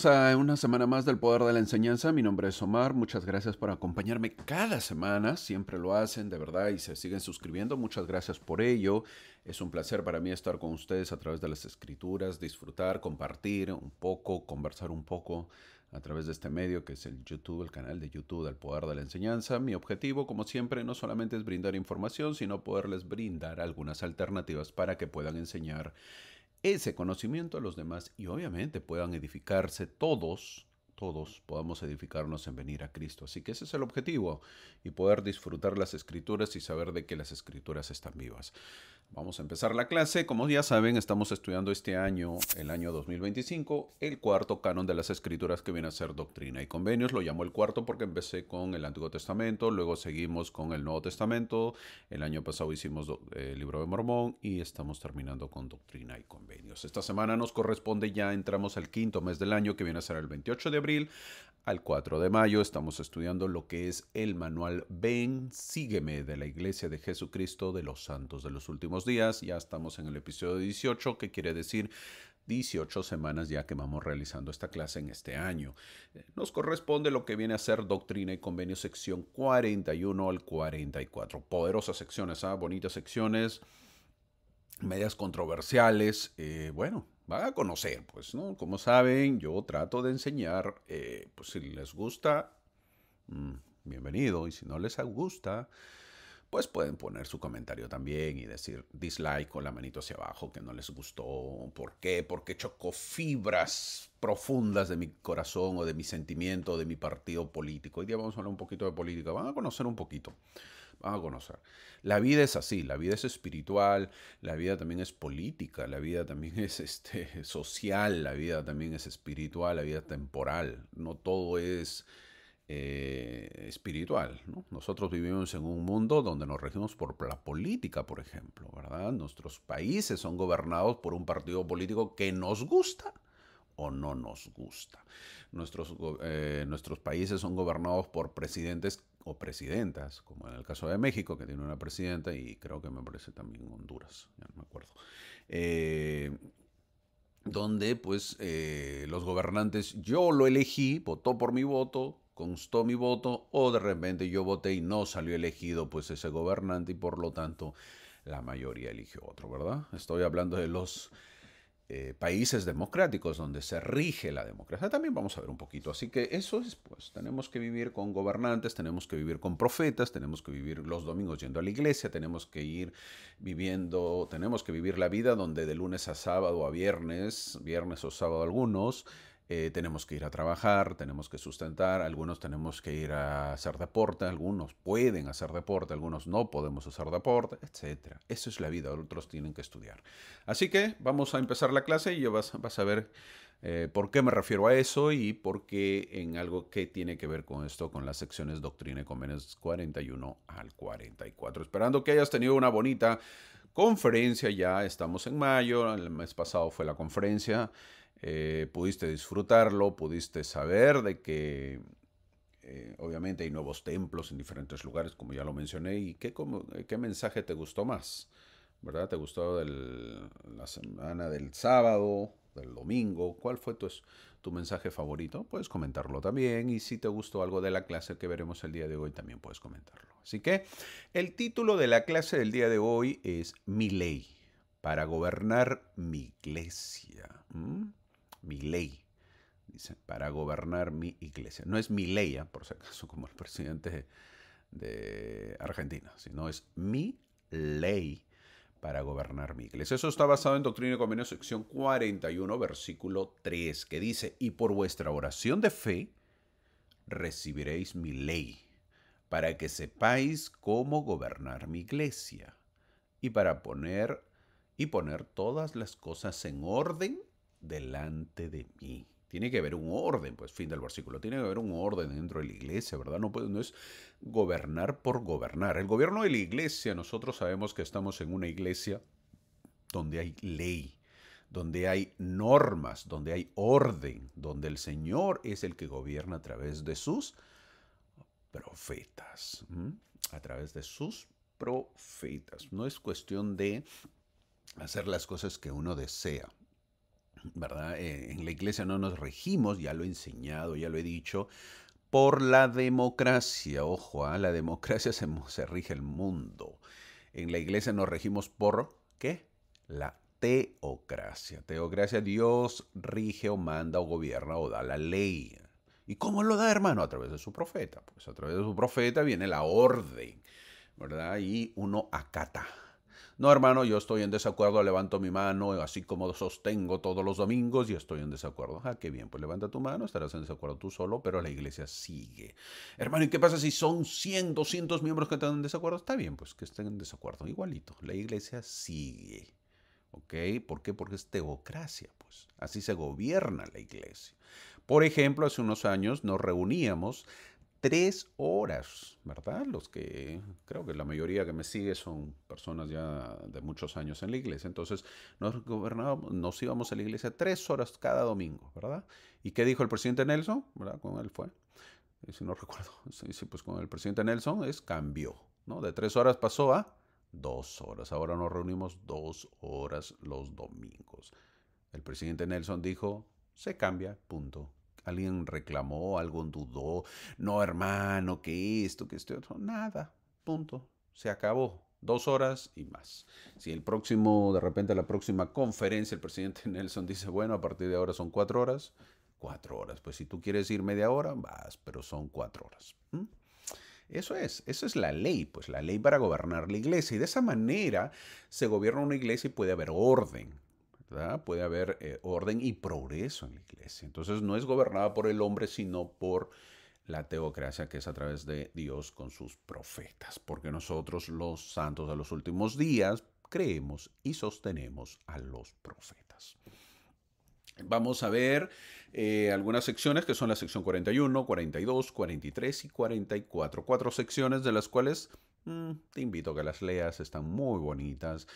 A una semana más del Poder de la Enseñanza. Mi nombre es Omar. Muchas gracias por acompañarme cada semana. Siempre lo hacen, de verdad, y se siguen suscribiendo. Muchas gracias por ello. Es un placer para mí estar con ustedes a través de las escrituras, disfrutar, compartir un poco, conversar un poco a través de este medio que es el YouTube, el canal de YouTube del Poder de la Enseñanza. Mi objetivo, como siempre, no solamente es brindar información, sino poderles brindar algunas alternativas para que puedan enseñar ese conocimiento a los demás y obviamente puedan edificarse todos podamos edificarnos en venir a Cristo. Así que ese es el objetivo y poder disfrutar las escrituras y saber de que las escrituras están vivas. Vamos a empezar la clase. Como ya saben, estamos estudiando este año, el año 2025, el cuarto canon de las escrituras que viene a ser Doctrina y Convenios. Lo llamo el cuarto porque empecé con el Antiguo Testamento, luego seguimos con el Nuevo Testamento. El año pasado hicimos el Libro de Mormón y estamos terminando con Doctrina y Convenios. Esta semana nos corresponde, ya entramos al quinto mes del año que viene a ser el 28 de abril al 4 de mayo. Estamos estudiando lo que es el manual Ven, sígueme de la Iglesia de Jesucristo de los Santos de los Últimos Días. Ya estamos en el episodio 18, que quiere decir 18 semanas ya que vamos realizando esta clase en este año. Nos corresponde lo que viene a ser Doctrina y Convenios, sección 41 al 44. Poderosas secciones, bonitas secciones, medias controversiales. Bueno, van a conocer, pues, ¿no? Como saben, yo trato de enseñar, pues si les gusta, bienvenido, y si no les gusta, pues pueden poner su comentario también y decir dislike con la manito hacia abajo que no les gustó. ¿Por qué? Porque chocó fibras profundas de mi corazón o de mi sentimiento o de mi partido político. Hoy día vamos a hablar un poquito de política. Van a conocer un poquito. Van a conocer. La vida es así, la vida es espiritual, la vida también es política, la vida también es social, la vida también es espiritual, la vida temporal. No todo es espiritual, ¿no? Nosotros vivimos en un mundo donde nos regimos por la política, por ejemplo, ¿verdad? Nuestros países son gobernados por un partido político que nos gusta o no nos gusta. Nuestros países son gobernados por presidentes o presidentas, como en el caso de México, que tiene una presidenta, y creo que me parece también Honduras, ya no me acuerdo. Donde pues los gobernantes, yo lo elegí, votó por mi voto, constó mi voto, o de repente yo voté y no salió elegido pues ese gobernante y por lo tanto la mayoría eligió otro, ¿verdad? Estoy hablando de los países democráticos donde se rige la democracia. También vamos a ver un poquito. Así que eso es, pues, tenemos que vivir con gobernantes, tenemos que vivir con profetas, tenemos que vivir los domingos yendo a la iglesia, tenemos que ir viviendo, tenemos que vivir la vida donde de lunes a sábado a viernes, viernes o sábado algunos, tenemos que ir a trabajar, tenemos que sustentar, algunos tenemos que ir a hacer deporte, algunos pueden hacer deporte, algunos no podemos hacer deporte, etcétera. Eso es la vida, otros tienen que estudiar. Así que vamos a empezar la clase y vas a ver por qué me refiero a eso y por qué en algo que tiene que ver con esto, con las secciones Doctrina y Convenios 41 al 44. Esperando que hayas tenido una bonita conferencia, ya estamos en mayo, el mes pasado fue la conferencia, pudiste disfrutarlo, pudiste saber de que obviamente hay nuevos templos en diferentes lugares, como ya lo mencioné, y qué mensaje te gustó más, ¿verdad? ¿Te gustó la semana del sábado, del domingo? ¿Cuál fue tu mensaje favorito? Puedes comentarlo también, y si te gustó algo de la clase que veremos el día de hoy, también puedes comentarlo. Así que el título de la clase del día de hoy es Mi ley para gobernar mi iglesia. Mi ley. Dice, para gobernar mi iglesia. No es mi ley, por si acaso, como el presidente de Argentina, sino es mi ley para gobernar mi iglesia. Eso está basado en Doctrina y Convenios, sección 41, versículo 3, que dice, y por vuestra oración de fe recibiréis mi ley, para que sepáis cómo gobernar mi iglesia, y para poner todas las cosas en orden delante de mí. Tiene que haber un orden, pues fin del versículo. Tiene que haber un orden dentro de la iglesia, ¿verdad? No es gobernar por gobernar. El gobierno de la iglesia, nosotros sabemos que estamos en una iglesia donde hay ley, donde hay normas, donde hay orden, donde el Señor es el que gobierna a través de sus profetas. A través de sus profetas. No es cuestión de hacer las cosas que uno desea. ¿verdad? En la iglesia no nos regimos, ya lo he enseñado, ya lo he dicho, por la democracia. Ojo, la democracia se rige el mundo. En la iglesia nos regimos por, ¿qué? La teocracia. Teocracia, Dios rige o manda o gobierna o da la ley. ¿Y cómo lo da, hermano? A través de su profeta. Pues a través de su profeta viene la orden, ¿verdad? Y uno acata. No, hermano, yo estoy en desacuerdo, levanto mi mano, así como sostengo todos los domingos y estoy en desacuerdo. Ah, qué bien, pues levanta tu mano, estarás en desacuerdo tú solo, pero la iglesia sigue. Hermano, ¿y qué pasa si son 100, 200 miembros que están en desacuerdo? Está bien, pues que estén en desacuerdo, igualito. La iglesia sigue. ¿Ok? ¿Por qué? Porque es teocracia, pues. Así se gobierna la iglesia. Por ejemplo, hace unos años nos reuníamos 3 horas, ¿verdad? Los que creo que la mayoría que me sigue son personas ya de muchos años en la iglesia. Entonces nos gobernábamos, nos íbamos a la iglesia 3 horas cada domingo, ¿verdad? ¿Y qué dijo el presidente Nelson? ¿Verdad? Con él fue. Si no recuerdo. Sí, sí, pues con el presidente Nelson cambió, ¿no? De 3 horas pasó a 2 horas. Ahora nos reunimos 2 horas los domingos. El presidente Nelson dijo, se cambia, punto. Alguien reclamó, alguien dudó. No, hermano, que esto, que este otro. Nada, punto. Se acabó. 2 horas y más. Si el próximo, de repente la próxima conferencia, el presidente Nelson dice, bueno, a partir de ahora son 4 horas, 4 horas. Pues si tú quieres ir media hora, vas, pero son 4 horas. Esa es la ley, pues la ley para gobernar la iglesia. Y de esa manera se gobierna una iglesia y puede haber orden, ¿verdad? Puede haber orden y progreso en la iglesia. Entonces no es gobernada por el hombre, sino por la teocracia que es a través de Dios con sus profetas. Porque nosotros los santos de los últimos días creemos y sostenemos a los profetas. Vamos a ver algunas secciones que son la sección 41, 42, 43 y 44. 4 secciones de las cuales te invito a que las leas, están muy bonitas.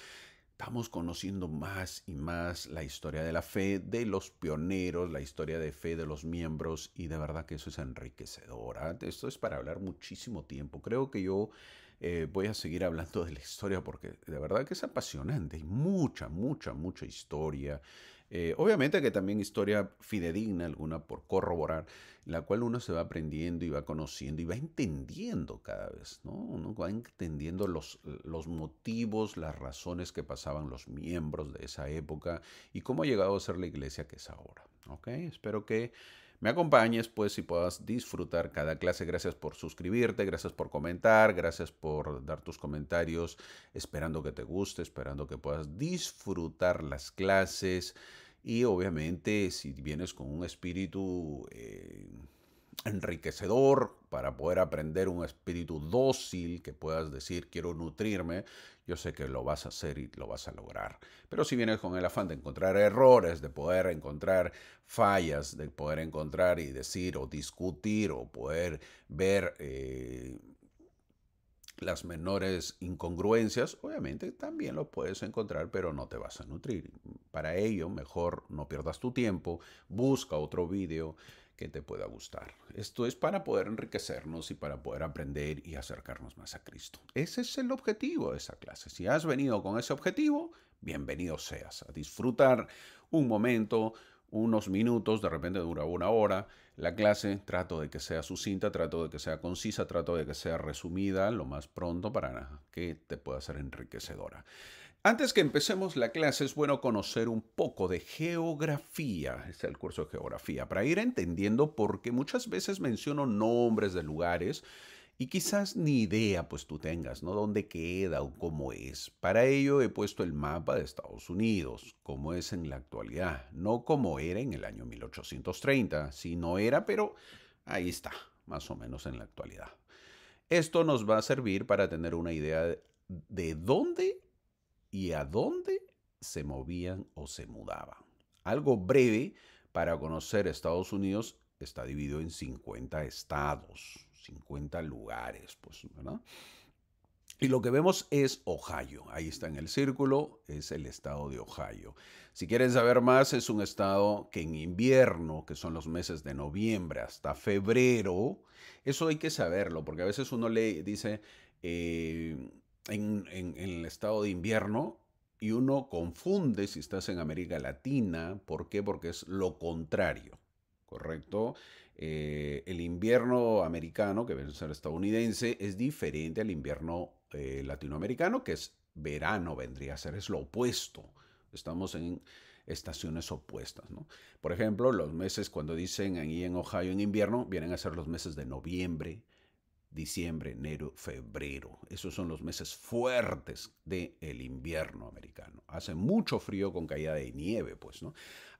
Estamos conociendo más y más la historia de la fe de los pioneros, la historia de fe de los miembros y de verdad que eso es enriquecedor. Esto es para hablar muchísimo tiempo. Creo que yo voy a seguir hablando de la historia porque de verdad que es apasionante. Hay mucha, mucha, mucha historia. Obviamente que también historia fidedigna, alguna por corroborar, la cual uno se va aprendiendo y va conociendo y va entendiendo cada vez, ¿no? Uno va entendiendo los motivos, las razones que pasaban los miembros de esa época y cómo ha llegado a ser la iglesia que es ahora, ¿ok? Espero que me acompañes, pues, y puedas disfrutar cada clase. Gracias por suscribirte, gracias por comentar, gracias por dar tus comentarios, esperando que te guste, esperando que puedas disfrutar las clases. Y obviamente, si vienes con un espíritu enriquecedor para poder aprender, un espíritu dócil que puedas decir quiero nutrirme, yo sé que lo vas a hacer y lo vas a lograr. Pero si vienes con el afán de encontrar errores, de poder encontrar fallas, de poder encontrar y decir o discutir o poder ver las menores incongruencias, obviamente también lo puedes encontrar, pero no te vas a nutrir. Para ello, mejor no pierdas tu tiempo, busca otro vídeo que te pueda gustar. Esto es para poder enriquecernos y para poder aprender y acercarnos más a Cristo. Ese es el objetivo de esa clase. Si has venido con ese objetivo, bienvenido seas a disfrutar un momento, unos minutos, de repente dura 1 hora. La clase trato de que sea sucinta, trato de que sea concisa, trato de que sea resumida lo más pronto para que te pueda ser enriquecedora. Antes que empecemos la clase es bueno conocer un poco de geografía, es el curso de geografía, para ir entendiendo porque muchas veces menciono nombres de lugares y quizás ni idea pues tú tengas, ¿no? ¿Dónde queda o cómo es? Para ello he puesto el mapa de Estados Unidos, como es en la actualidad, no como era en el año 1830, si no era, pero ahí está, más o menos en la actualidad. Esto nos va a servir para tener una idea de dónde y a dónde se movían o se mudaban. Algo breve para conocer Estados Unidos: está dividido en 50 estados, 50 lugares, pues, ¿verdad? Y lo que vemos es Ohio. Ahí está en el círculo, es el estado de Ohio. Si quieren saber más, es un estado que en invierno, que son los meses de noviembre hasta febrero, eso hay que saberlo, porque a veces uno le dice en el estado de invierno Y uno confunde si estás en América Latina. ¿Por qué? Porque es lo contrario, ¿correcto? El invierno americano, que debe ser estadounidense, es diferente al invierno latinoamericano, que es verano, vendría a ser, es lo opuesto. Estamos en estaciones opuestas, ¿no? Por ejemplo, los meses cuando dicen ahí en Ohio en invierno, vienen a ser los meses de noviembre, diciembre, enero, febrero. Esos son los meses fuertes del invierno americano. Hace mucho frío con caída de nieve, pues, ¿no?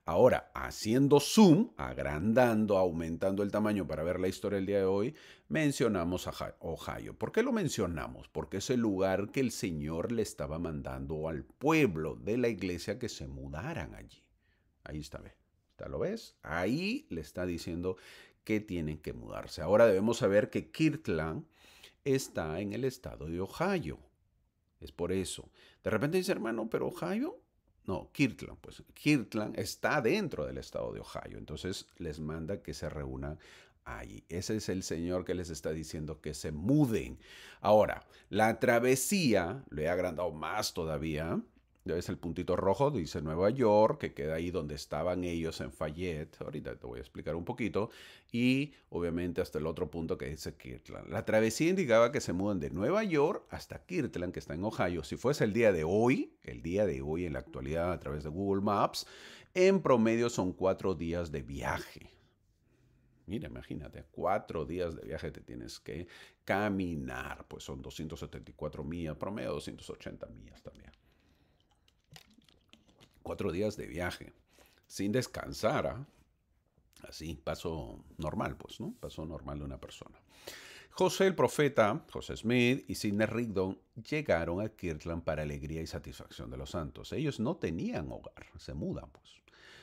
Ahora, haciendo zoom, agrandando, aumentando el tamaño para ver la historia del día de hoy, mencionamos a Ohio. ¿Por qué lo mencionamos? Porque es el lugar que el Señor le estaba mandando al pueblo de la iglesia que se mudaran allí. Ahí está, ¿ves? ¿Lo ves? Ahí le está diciendo que tienen que mudarse. Ahora debemos saber que Kirtland está en el estado de Ohio. Es por eso. De repente dice, hermano, pero Ohio. No, Kirtland, pues Kirtland está dentro del estado de Ohio. Entonces les manda que se reúnan ahí. Ese es el señor que les está diciendo que se muden. Ahora, la travesía, lo he agrandado más todavía. ¿Ves el puntito rojo? Dice Nueva York, que queda ahí donde estaban ellos en Fayette. Ahorita te voy a explicar un poquito. Y obviamente hasta el otro punto que dice Kirtland. La travesía indicaba que se mudan de Nueva York hasta Kirtland, que está en Ohio. Si fuese el día de hoy en la actualidad a través de Google Maps, en promedio son 4 días de viaje. Mira, imagínate, 4 días de viaje te tienes que caminar. Pues son 274 millas, promedio 280 millas también. 4 días de viaje, sin descansar, ¿ah? Así, paso normal, pues, ¿no? Paso normal de una persona. José el profeta, José Smith y Sidney Rigdon llegaron a Kirtland para alegría y satisfacción de los santos. Ellos no tenían hogar, se mudan, pues.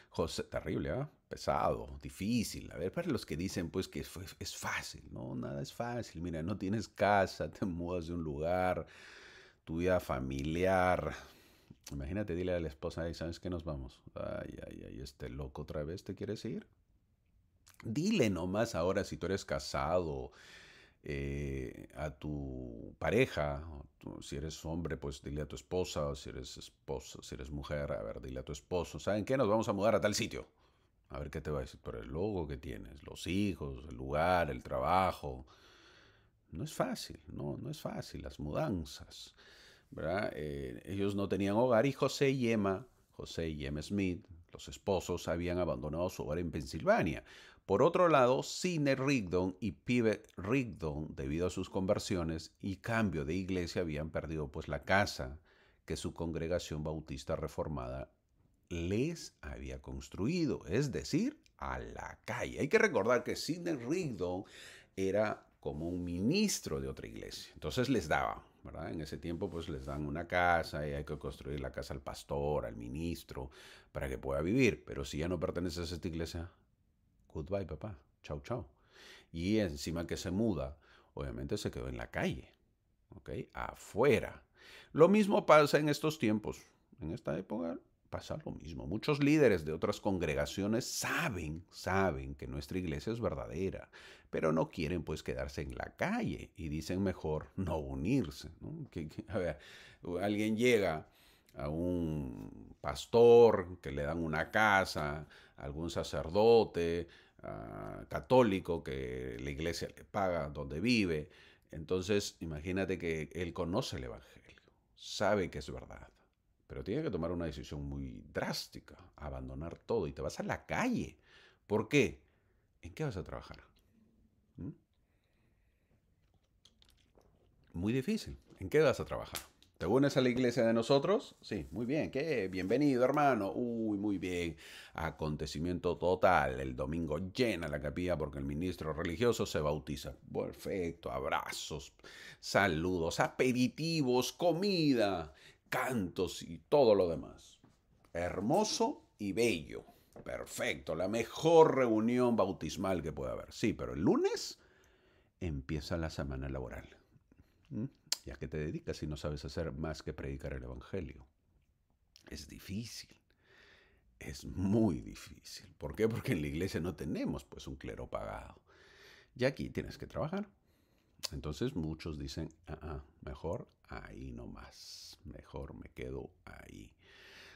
José, terrible, ¿eh? Pesado, difícil. A ver, para los que dicen, pues, que es fácil, ¿no? Nada es fácil. Mira, no tienes casa, te mudas de un lugar, tu vida familiar. Imagínate, dile a la esposa, ay, ¿sabes qué nos vamos? Ay, ay, ay, este loco otra vez, ¿te quieres ir? Dile nomás ahora si tú eres casado a tu pareja, si eres hombre, pues dile a tu esposa, o si eres esposo, si eres mujer, a ver, dile a tu esposo, ¿saben qué? Nos vamos a mudar a tal sitio. A ver qué te va a decir, pero el logo que tienes, los hijos, el lugar, el trabajo. No es fácil, no es fácil, las mudanzas, ¿verdad? Ellos no tenían hogar y José y Emma Smith, los esposos, habían abandonado su hogar en Pensilvania. Por otro lado, Sidney Rigdon y Pivet Rigdon, debido a sus conversiones y cambio de iglesia, habían perdido pues la casa que su congregación bautista reformada les había construido, es decir, a la calle. Hay que recordar que Sidney Rigdon era como un ministro de otra iglesia, entonces les daba, ¿verdad? En ese tiempo pues les dan una casa y hay que construir la casa al pastor, al ministro, para que pueda vivir, pero si ya no perteneces a esta iglesia, goodbye papá, chau chau. Y encima que se muda, obviamente se quedó en la calle, ¿ok? Afuera. Lo mismo pasa en estos tiempos, en esta época pasa lo mismo. Muchos líderes de otras congregaciones saben que nuestra iglesia es verdadera, pero no quieren pues quedarse en la calle y dicen mejor no unirse, ¿no? A ver, alguien llega a un pastor que le dan una casa, a algún sacerdote católico que la iglesia le paga donde vive. Entonces, imagínate que él conoce el Evangelio, sabe que es verdad, pero tiene que tomar una decisión muy drástica, abandonar todo y te vas a la calle. ¿Por qué? ¿En qué vas a trabajar? ¿Mm? Muy difícil. ¿En qué vas a trabajar? ¿Te unes a la iglesia de nosotros? Sí, muy bien. ¿Qué? Bienvenido, hermano. Uy, muy bien. Acontecimiento total. El domingo llena la capilla porque el ministro religioso se bautiza. Perfecto. Abrazos, saludos, aperitivos, comida, cantos y todo lo demás. Hermoso y bello. Perfecto. La mejor reunión bautismal que puede haber. Sí, pero el lunes empieza la semana laboral. ¿Mm? ¿Y a qué te dedicas si no sabes hacer más que predicar el Evangelio? Es difícil, es muy difícil. ¿Por qué? Porque en la iglesia no tenemos pues un clero pagado. Y aquí tienes que trabajar. Entonces muchos dicen, mejor ahí nomás, mejor me quedo ahí.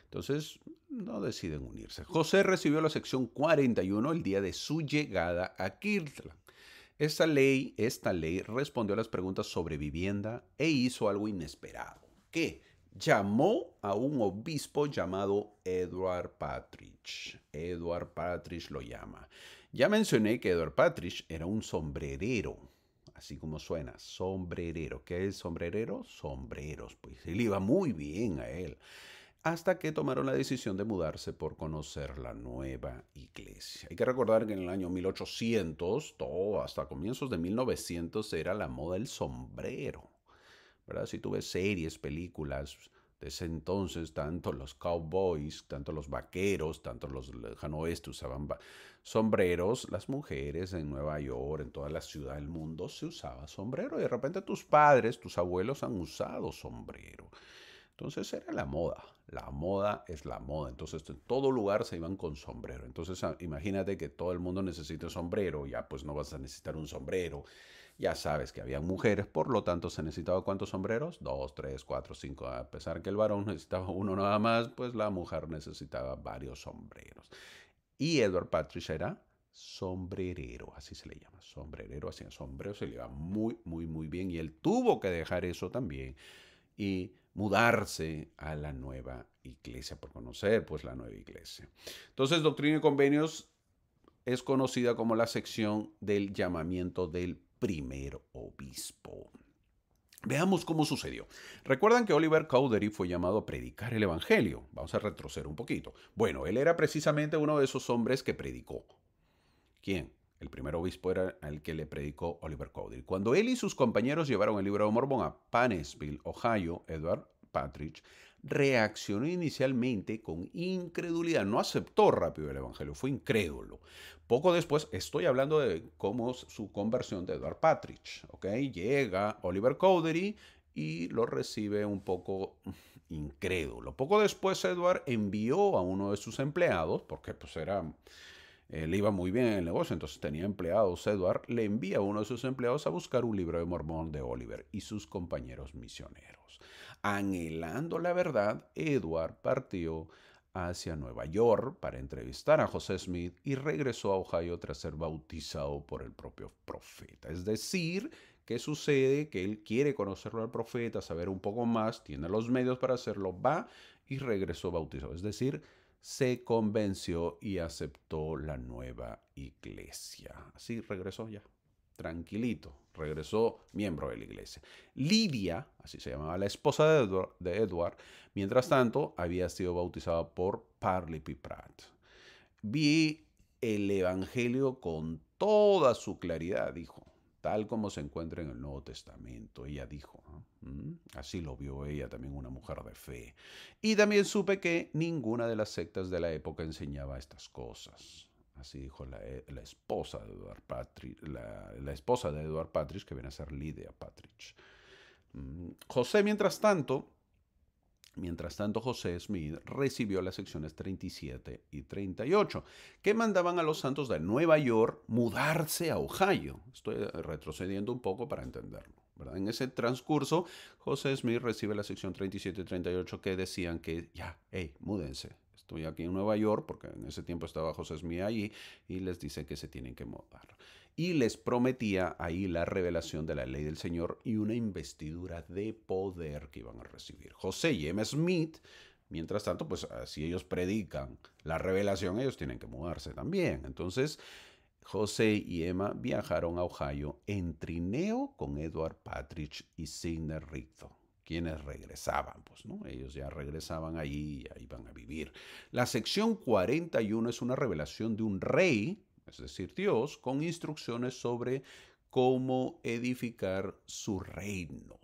Entonces no deciden unirse. José recibió la sección 41 el día de su llegada a Kirtland. Esta ley respondió a las preguntas sobre vivienda e hizo algo inesperado. ¿Qué? Llamó a un obispo llamado Edward Partridge. Edward Partridge lo llama. Ya mencioné que Edward Partridge era un sombrerero, así como suena, sombrerero. ¿Qué es sombrerero? Sombreros, pues él iba muy bien a él. Hasta que tomaron la decisión de mudarse por conocer la nueva iglesia. Hay que recordar que en el año 1800, todo hasta comienzos de 1900, era la moda del sombrero, ¿verdad? Si tú ves series, películas de ese entonces, tanto los cowboys, tanto los vaqueros, tanto los lejano oeste usaban sombreros. Las mujeres en Nueva York, en toda la ciudad del mundo, se usaba sombrero. Y de repente tus padres, tus abuelos han usado sombrero. Entonces era la moda. La moda es la moda. Entonces en todo lugar se iban con sombrero. Entonces imagínate que todo el mundo necesita un sombrero. Ya pues no vas a necesitar un sombrero. Ya sabes que había mujeres, por lo tanto se necesitaba ¿cuántos sombreros? 2, 3, 4, 5. A pesar que el varón necesitaba uno nada más, pues la mujer necesitaba varios sombreros. Y Edward Partridge era sombrerero, así se le llama, sombrerero, hacía sombrero, se le iba muy, muy, muy bien. Y él tuvo que dejar eso también y mudarse a la nueva iglesia, por conocer pues la nueva iglesia. Entonces, Doctrina y Convenios es conocida como la sección del llamamiento del primer obispo. Veamos cómo sucedió. Recuerdan que Oliver Cowdery fue llamado a predicar el evangelio. Vamos a retroceder un poquito. Bueno, él era precisamente uno de esos hombres que predicó. ¿Quién? El primer obispo era el que le predicó Oliver Cowdery. Cuando él y sus compañeros llevaron el libro de Mormón a Panesville, Ohio, Edward Partridge reaccionó inicialmente con incredulidad. No aceptó rápido el evangelio, fue incrédulo. Poco después, estoy hablando de cómo su conversión de Edward Partridge. ¿Ok? Llega Oliver Cowdery y lo recibe un poco incrédulo. Poco después, Edward envió a uno de sus empleados, porque pues le iba muy bien en el negocio, entonces tenía empleados. Edward le envía a uno de sus empleados a buscar un libro de Mormón de Oliver y sus compañeros misioneros. Anhelando la verdad, Edward partió hacia Nueva York para entrevistar a José Smith y regresó a Ohio tras ser bautizado por el propio profeta. Es decir, ¿qué sucede? Que él quiere conocerlo al profeta, saber un poco más, tiene los medios para hacerlo, va y regresó bautizado. Es decir, se convenció y aceptó la nueva iglesia. Así regresó ya, tranquilito, regresó miembro de la iglesia. Lidia, así se llamaba la esposa de Edward, mientras tanto había sido bautizada por Parley P. Pratt. Vi el evangelio con toda su claridad, dijo, tal como se encuentra en el Nuevo Testamento. Ella dijo, así lo vio ella, también una mujer de fe. Y también supe que ninguna de las sectas de la época enseñaba estas cosas. Así dijo la esposa de Edward Partridge, la esposa de Edward Partridge, que viene a ser Lydia Partridge. José, Mientras tanto, José Smith recibió las secciones 37 y 38, que mandaban a los santos de Nueva York mudarse a Ohio. Estoy retrocediendo un poco para entenderlo, ¿verdad? En ese transcurso, José Smith recibe la sección 37 y 38 que decían que ya, hey, múdense. Estoy aquí en Nueva York, porque en ese tiempo estaba José Smith allí, y les dice que se tienen que mudar. Y les prometía ahí la revelación de la ley del Señor y una investidura de poder que iban a recibir. José y Emma Smith, mientras tanto, pues si ellos predican la revelación, ellos tienen que mudarse también. Entonces, José y Emma viajaron a Ohio en trineo con Edward Partridge y Sidney Rigdon, quienes regresaban, pues, ¿no? Ellos ya regresaban allí y ahí iban a vivir. La sección 41 es una revelación de un rey, es decir, Dios, con instrucciones sobre cómo edificar su reino.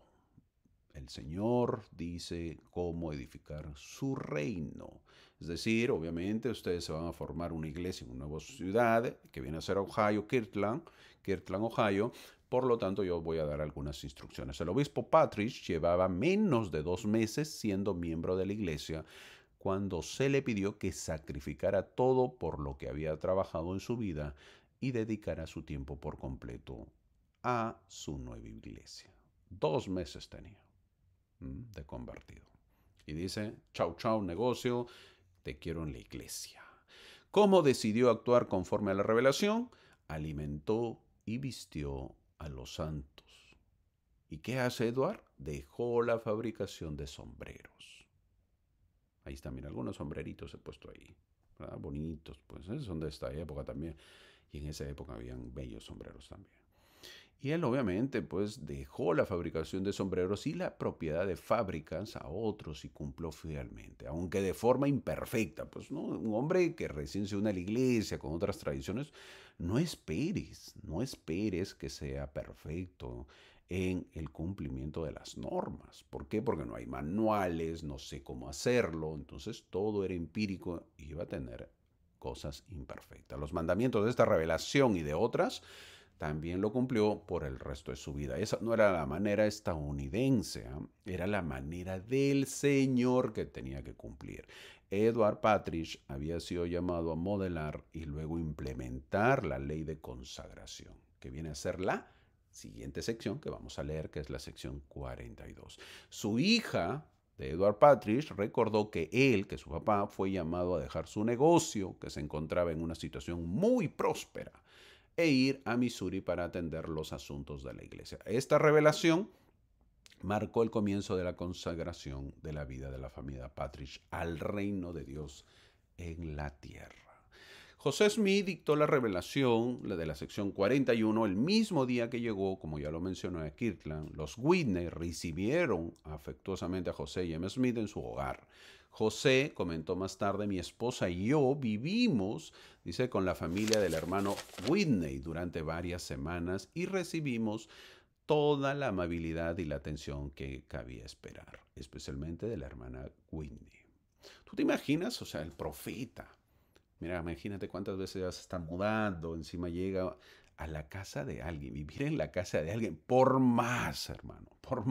El Señor dice cómo edificar su reino. Es decir, obviamente ustedes se van a formar una iglesia en una nueva ciudad que viene a ser Ohio, Kirtland, Ohio. Por lo tanto, yo voy a dar algunas instrucciones. El obispo Partridge llevaba menos de 2 meses siendo miembro de la iglesia cuando se le pidió que sacrificara todo por lo que había trabajado en su vida y dedicara su tiempo por completo a su nueva iglesia. 2 meses tenía de convertido. Y dice, chau, chau, negocio, te quiero en la iglesia. ¿Cómo decidió actuar conforme a la revelación? Alimentó y vistió a los santos. ¿Y qué hace Eduard? Dejó la fabricación de sombreros. Ahí está, mira, algunos sombreritos he puesto ahí, ¿verdad? Bonitos, pues son de esta época también. Y en esa época habían bellos sombreros también. Y él obviamente pues dejó la fabricación de sombreros y la propiedad de fábricas a otros y cumplió fielmente, aunque de forma imperfecta. Pues no, un hombre que recién se une a la iglesia con otras tradiciones, no esperes que sea perfecto en el cumplimiento de las normas. ¿Por qué? Porque no hay manuales, no sé cómo hacerlo, entonces todo era empírico y iba a tener cosas imperfectas. Los mandamientos de esta revelación y de otras también lo cumplió por el resto de su vida. Esa no era la manera estadounidense, ¿eh? Era la manera del Señor que tenía que cumplir. Edward Parrish había sido llamado a modelar y luego implementar la ley de consagración, que viene a ser la siguiente sección que vamos a leer, que es la sección 42. Su hija de Edward Parrish recordó que su papá, fue llamado a dejar su negocio, que se encontraba en una situación muy próspera, e ir a Missouri para atender los asuntos de la iglesia. Esta revelación marcó el comienzo de la consagración de la vida de la familia Parrish al reino de Dios en la tierra. José Smith dictó la revelación de la sección 41 el mismo día que llegó, como ya lo mencioné, a Kirtland. Los Whitney recibieron afectuosamente a José y M. Smith en su hogar. José comentó más tarde, mi esposa y yo vivimos, dice, con la familia del hermano Whitney durante varias semanas y recibimos toda la amabilidad y la atención que cabía esperar, especialmente de la hermana Whitney. ¿Tú te imaginas? O sea, el profeta. Mira, imagínate cuántas veces ya se está mudando, encima llega a la casa de alguien, vivir en la casa de alguien, por más, hermano, por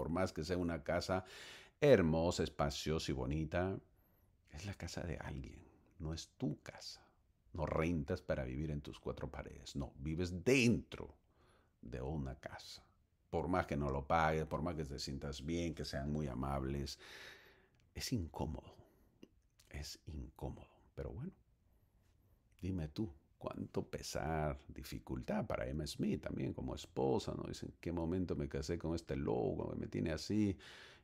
más que sea una casa hermosa, espaciosa y bonita, es la casa de alguien, no es tu casa. No rentas para vivir en tus cuatro paredes, no, vives dentro de una casa. Por más que no lo pagues, por más que te sientas bien, que sean muy amables, es incómodo, es incómodo. Pero bueno, dime tú, cuánto pesar, dificultad para Emma Smith también como esposa, ¿no? Dice, ¿en qué momento me casé con este loco que me tiene así?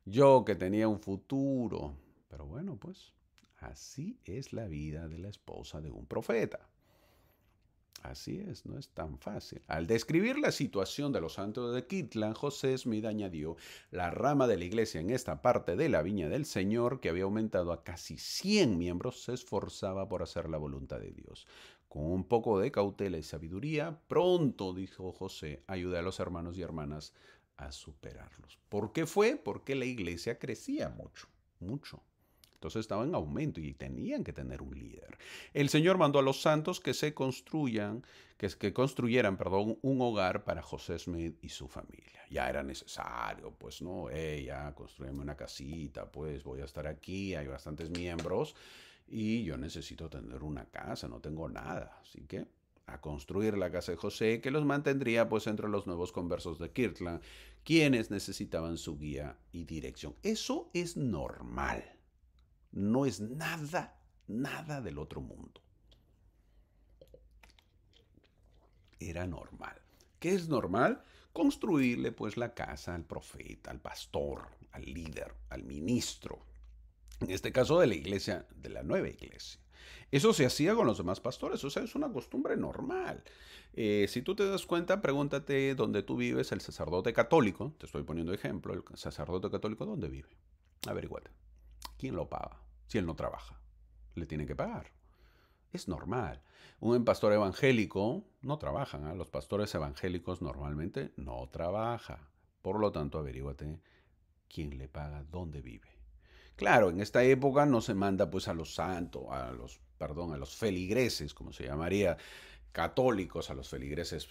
Yo que tenía un futuro. Pero bueno, pues así es la vida de la esposa de un profeta. Así es, no es tan fácil. Al describir la situación de los santos de Kirtland, José Smith añadió, la rama de la iglesia en esta parte de la viña del Señor, que había aumentado a casi 100 miembros, se esforzaba por hacer la voluntad de Dios. Con un poco de cautela y sabiduría, pronto, dijo José, ayudé a los hermanos y hermanas a superarlos. ¿Por qué fue? Porque la iglesia crecía mucho, mucho. Entonces estaba en aumento y tenían que tener un líder. El Señor mandó a los santos que construyeran, un hogar para José Smith y su familia. Ya era necesario, pues no, ya construyeme una casita, pues voy a estar aquí, hay bastantes miembros y yo necesito tener una casa, no tengo nada, así que a construir la casa de José, que los mantendría pues entre los nuevos conversos de Kirtland, quienes necesitaban su guía y dirección. Eso es normal. No es nada, nada del otro mundo. Era normal. ¿Qué es normal? Construirle pues la casa al profeta, al pastor, al líder, al ministro. En este caso de la iglesia, de la nueva iglesia. Eso se hacía con los demás pastores, o sea, es una costumbre normal. Si tú te das cuenta, pregúntate dónde tú vives, el sacerdote católico, te estoy poniendo ejemplo, el sacerdote católico, ¿dónde vive? Averiguate. ¿Quién lo paga? Si él no trabaja, le tienen que pagar. Es normal. Un pastor evangélico no trabajan. ¿Eh? Los pastores evangélicos normalmente no trabajan. Por lo tanto, averíguate quién le paga, dónde vive. Claro, en esta época no se manda pues a los santos, a los feligreses, como se llamaría, católicos, a los feligreses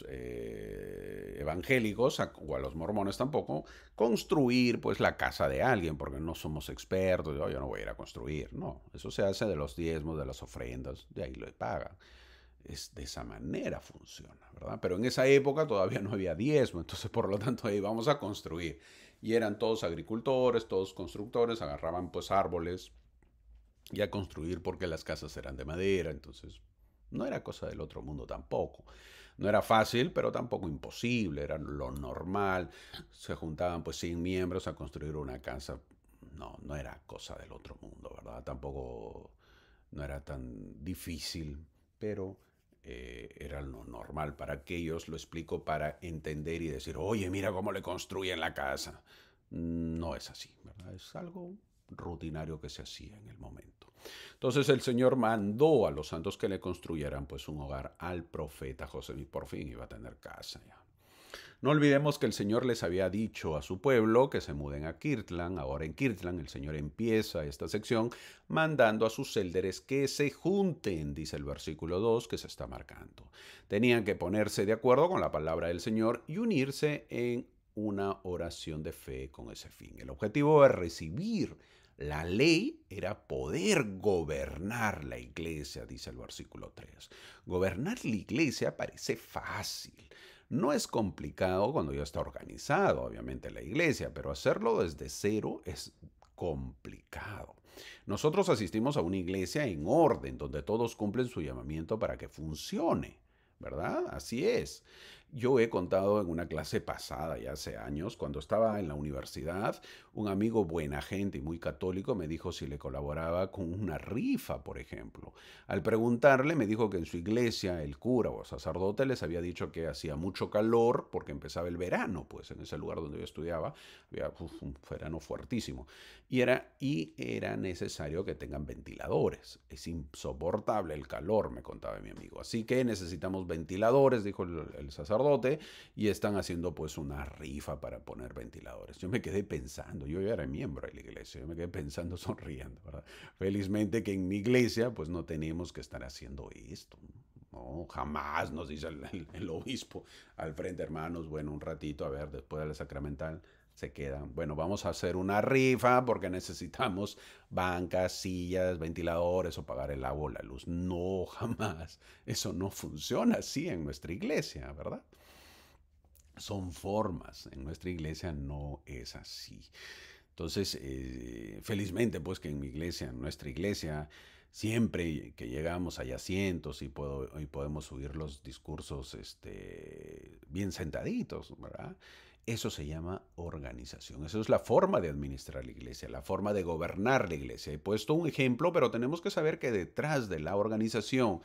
evangélicos o a los mormones tampoco, construir pues la casa de alguien, porque no somos expertos, yo no voy a ir a construir, no, eso se hace de los diezmos, de las ofrendas, de ahí lo pagan. de esa manera funciona, ¿verdad? Pero en esa época todavía no había diezmo, entonces por lo tanto ahí vamos a construir. Y eran todos agricultores, todos constructores, agarraban pues árboles y a construir porque las casas eran de madera, entonces no era cosa del otro mundo tampoco. No era fácil, pero tampoco imposible, era lo normal. Se juntaban pues 100 miembros a construir una casa. No, no era cosa del otro mundo, ¿verdad? Tampoco no era tan difícil, pero era lo normal para aquellos, lo explico para entender y decir, oye, mira cómo le construyen la casa. No es así, ¿verdad? Es algo rutinario que se hacía en el momento. Entonces el Señor mandó a los santos que le construyeran pues un hogar al profeta José y por fin iba a tener casa ya. No olvidemos que el Señor les había dicho a su pueblo que se muden a Kirtland. Ahora en Kirtland el Señor empieza esta sección mandando a sus élderes que se junten, dice el versículo 2 que se está marcando. Tenían que ponerse de acuerdo con la palabra del Señor y unirse en una oración de fe con ese fin. El objetivo de recibir la ley era poder gobernar la iglesia, dice el versículo 3. Gobernar la iglesia parece fácil. No es complicado cuando ya está organizado, obviamente, la iglesia, pero hacerlo desde cero es complicado. Nosotros asistimos a una iglesia en orden, donde todos cumplen su llamamiento para que funcione, ¿verdad? Así es. Yo he contado en una clase pasada, ya hace años, cuando estaba en la universidad, un amigo buena gente y muy católico me dijo si le colaboraba con una rifa, por ejemplo. Al preguntarle, me dijo que en su iglesia el cura o sacerdote les había dicho que hacía mucho calor porque empezaba el verano, pues en ese lugar donde yo estudiaba había un verano fuertísimo. Y era necesario que tengan ventiladores. Es insoportable el calor, me contaba mi amigo. Así que necesitamos ventiladores, dijo el sacerdote, y están haciendo pues una rifa para poner ventiladores. Yo me quedé pensando, yo ya era miembro de la iglesia, yo me quedé pensando sonriendo, ¿verdad? Felizmente que en mi iglesia pues no tenemos que estar haciendo esto. No, jamás nos dice el obispo al frente, hermanos, bueno, un ratito, a ver, después de la sacramental se quedan. Bueno, vamos a hacer una rifa porque necesitamos bancas, sillas, ventiladores o pagar el agua o la luz. No, jamás. Eso no funciona así en nuestra iglesia, ¿verdad? Son formas. En nuestra iglesia no es así. Entonces, felizmente, pues que en mi iglesia, en nuestra iglesia, siempre que llegamos hay asientos y podemos oír los discursos bien sentaditos, ¿verdad? Eso se llama organización. Eso es la forma de administrar la iglesia, la forma de gobernar la iglesia. He puesto un ejemplo, pero tenemos que saber que detrás de la organización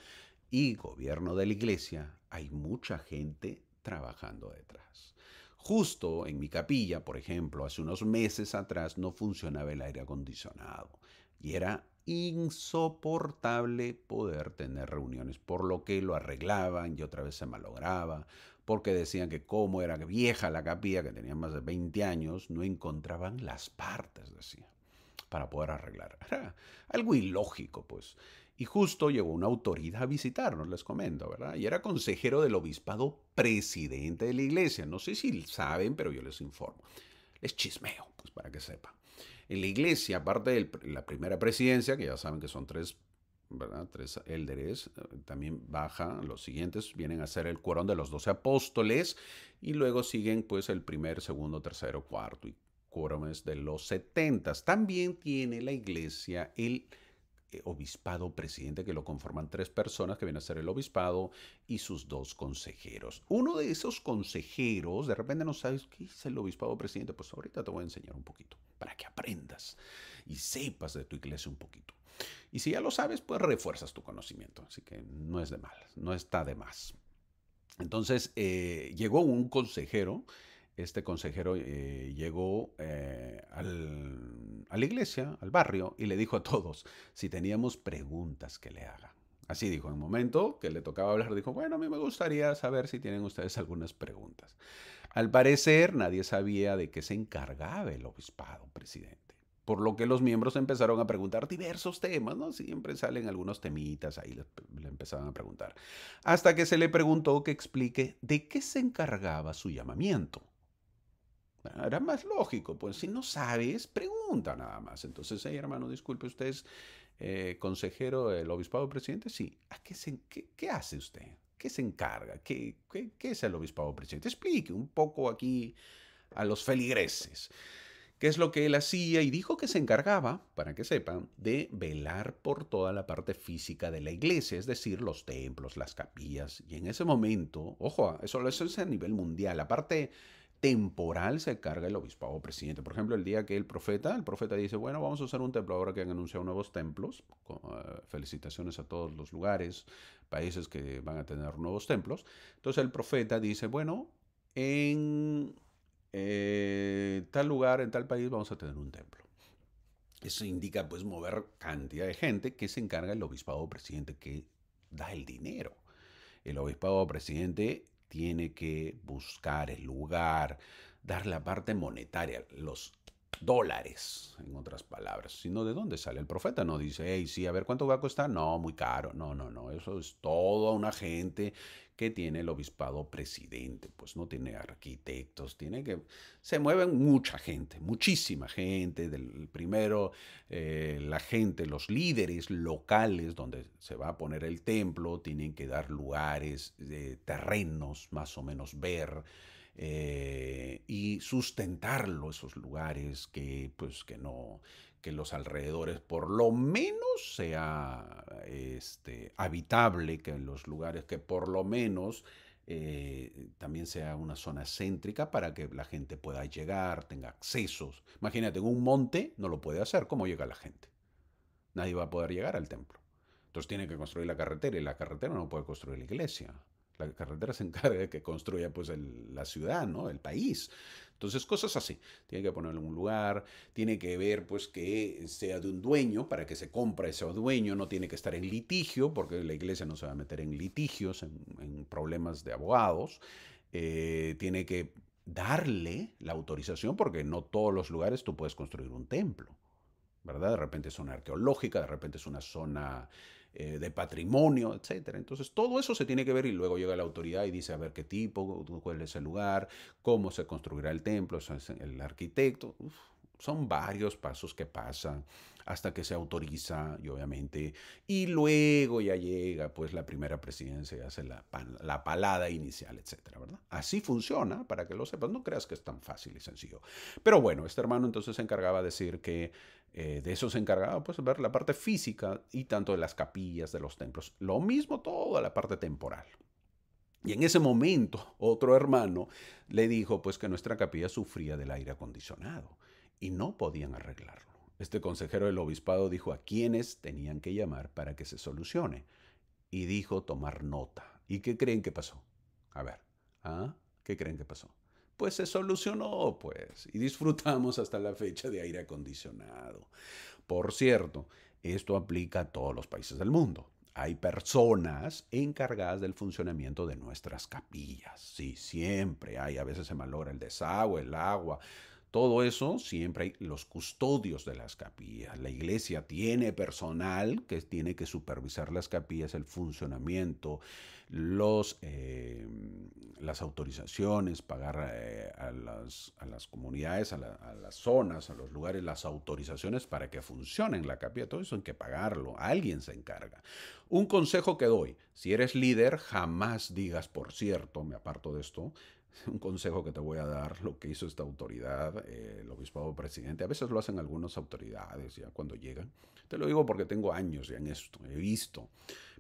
y gobierno de la iglesia hay mucha gente trabajando detrás. Justo en mi capilla, por ejemplo, hace unos meses atrás no funcionaba el aire acondicionado y era insoportable poder tener reuniones, por lo que lo arreglaban y otra vez se malograba, porque decían que como era vieja la capilla, que tenía más de 20 años, no encontraban las partes, decían, para poder arreglar. Era algo ilógico, pues. Y justo llegó una autoridad a visitarnos, les comento, ¿verdad? Y era consejero del obispado presidente de la iglesia. No sé si saben, pero yo les informo. Les chismeo, pues para que sepan. En la iglesia, aparte de la primera presidencia, que ya saben que son tres, ¿verdad? Tres élderes, también bajan, los siguientes vienen a ser el quórum de los 12 apóstoles y luego siguen pues el primer, segundo, tercero, cuarto y quórumes de los 70. También tiene la iglesia el obispado presidente, que lo conforman tres personas, que viene a ser el obispado y sus dos consejeros. Uno de esos consejeros, de repente no sabes qué es el obispado presidente, pues ahorita te voy a enseñar un poquito, para que aprendas y sepas de tu iglesia un poquito. Y si ya lo sabes, pues refuerzas tu conocimiento, así que no es de mal, no está de más. Entonces llegó un consejero. Este consejero llegó a la iglesia, al barrio, y le dijo a todos si teníamos preguntas que le hagan. Así dijo, en un momento que le tocaba hablar, dijo, bueno, a mí me gustaría saber si tienen ustedes algunas preguntas. Al parecer, nadie sabía de qué se encargaba el obispado presidente. Por lo que los miembros empezaron a preguntar diversos temas, ¿no? Siempre salen algunos temitas, ahí le empezaban a preguntar. Hasta que se le preguntó que explique de qué se encargaba su llamamiento. Era más lógico, pues si no sabes, pregunta nada más. Entonces, hey, hermano, disculpe, usted es consejero del obispado presidente? Sí. ¿Qué hace usted? ¿Qué se encarga? ¿Qué es el obispado presidente? Explique un poco aquí a los feligreses qué es lo que él hacía y dijo que se encargaba, para que sepan, de velar por toda la parte física de la iglesia, es decir, los templos, las capillas. Y en ese momento, ojo, eso es a nivel mundial, la parte temporal se carga el obispado presidente. Por ejemplo, el día que el profeta dice, bueno, vamos a usar un templo ahora que han anunciado nuevos templos. Felicitaciones a todos los lugares, países que van a tener nuevos templos. Entonces el profeta dice, bueno, en tal lugar, en tal país, vamos a tener un templo. Eso indica pues mover cantidad de gente que se encarga el obispado presidente que da el dinero. El obispado presidente tiene que buscar el lugar, dar la parte monetaria, los dólares, en otras palabras. Sino de dónde sale el profeta. No dice, hey, sí, a ver cuánto va a costar. No, muy caro. No, no, no. Eso es toda una gente que tiene el obispado presidente. Pues no tiene arquitectos, tiene que... Se mueven mucha gente, muchísima gente. Del primero, la gente, los líderes locales donde se va a poner el templo, tienen que dar lugares, terrenos, más o menos ver y sustentarlo, esos lugares que, pues, que no, que los alrededores por lo menos sea habitable, que en los lugares que por lo menos también sea una zona céntrica para que la gente pueda llegar, tenga accesos. Imagínate, en un monte no lo puede hacer, ¿cómo llega la gente? Nadie va a poder llegar al templo. Entonces tiene que construir la carretera y la carretera no puede construir la iglesia. La carretera se encarga de que construya pues la ciudad, ¿no? El país. Entonces cosas así. Tiene que ponerlo en un lugar, tiene que ver pues que sea de un dueño para que se compre ese dueño, no tiene que estar en litigio porque la iglesia no se va a meter en litigios, en problemas de abogados. Tiene que darle la autorización porque no todos los lugares tú puedes construir un templo. ¿Verdad? De repente es zona arqueológica, de repente es una zona de patrimonio, etcétera. Entonces todo eso se tiene que ver y luego llega la autoridad y dice a ver qué tipo, cuál es el lugar, cómo se construirá el templo, el arquitecto. Uf, son varios pasos que pasan hasta que se autoriza y obviamente y luego ya llega pues la primera presidencia y hace la palada inicial, etcétera, ¿verdad? Así funciona, para que lo sepas, no creas que es tan fácil y sencillo. Pero bueno, este hermano entonces se encargaba de decir que de eso se encargaba, pues, ver la parte física y tanto de las capillas, de los templos. Lo mismo toda la parte temporal. Y en ese momento, otro hermano le dijo, pues, que nuestra capilla sufría del aire acondicionado y no podían arreglarlo. Este consejero del obispado dijo a quiénes tenían que llamar para que se solucione. Y dijo tomar nota. ¿Y qué creen que pasó? A ver, ¿ah? ¿Qué creen que pasó? Pues se solucionó, pues, y disfrutamos hasta la fecha de aire acondicionado. Por cierto, esto aplica a todos los países del mundo. Hay personas encargadas del funcionamiento de nuestras capillas. Sí, siempre hay. A veces se malogra el desagüe, el agua. Todo eso siempre hay los custodios de las capillas. La iglesia tiene personal que tiene que supervisar las capillas, el funcionamiento, los, las autorizaciones, pagar a las comunidades, a las zonas, a los lugares, las autorizaciones para que funcionen la capilla. Todo eso hay que pagarlo. Alguien se encarga. Un consejo que doy, si eres líder, jamás digas, por cierto, me aparto de esto, un consejo que te voy a dar, lo que hizo esta autoridad, el obispado presidente, a veces lo hacen algunas autoridades ya cuando llegan. Te lo digo porque tengo años ya en esto, he visto.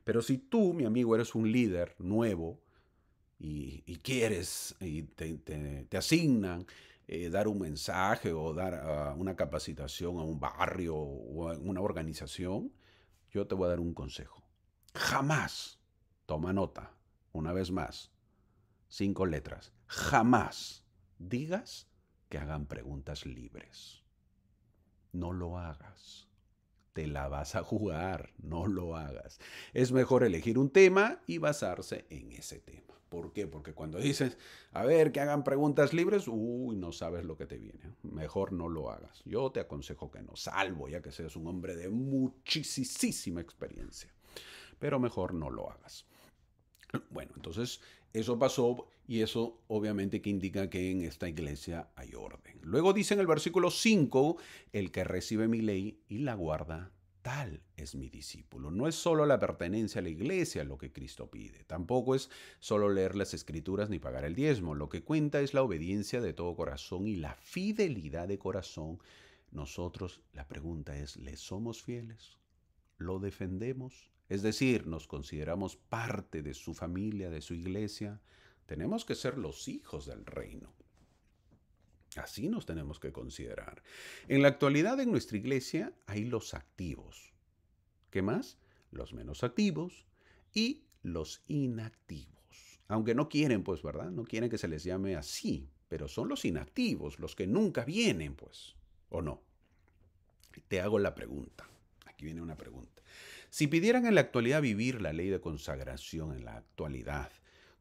Pero si tú, mi amigo, eres un líder nuevo y quieres y te asignan dar un mensaje o dar una capacitación a un barrio o a una organización, yo te voy a dar un consejo. Jamás, toma nota, una vez más, 5 letras. Jamás digas que hagan preguntas libres. No lo hagas. Te la vas a jugar. No lo hagas. Es mejor elegir un tema y basarse en ese tema. ¿Por qué? Porque cuando dices, a ver, que hagan preguntas libres, uy, no sabes lo que te viene. Mejor no lo hagas. Yo te aconsejo que no, salvo ya que seas un hombre de muchísima experiencia. Pero mejor no lo hagas. Bueno, entonces eso pasó y eso obviamente que indica que en esta iglesia hay orden. Luego dice en el versículo 5, el que recibe mi ley y la guarda, tal es mi discípulo. No es solo la pertenencia a la iglesia lo que Cristo pide. Tampoco es solo leer las escrituras ni pagar el diezmo. Lo que cuenta es la obediencia de todo corazón y la fidelidad de corazón. Nosotros, la pregunta es, ¿le somos fieles? ¿Lo defendemos? Es decir, ¿nos consideramos parte de su familia, de su iglesia? Tenemos que ser los hijos del reino. Así nos tenemos que considerar. En la actualidad en nuestra iglesia hay los activos. ¿Qué más? Los menos activos y los inactivos. Aunque no quieren, pues, ¿verdad? No quieren que se les llame así, pero son los inactivos, los que nunca vienen, pues, ¿o no? Te hago la pregunta. Aquí viene una pregunta. Si pidieran en la actualidad vivir la ley de consagración en la actualidad,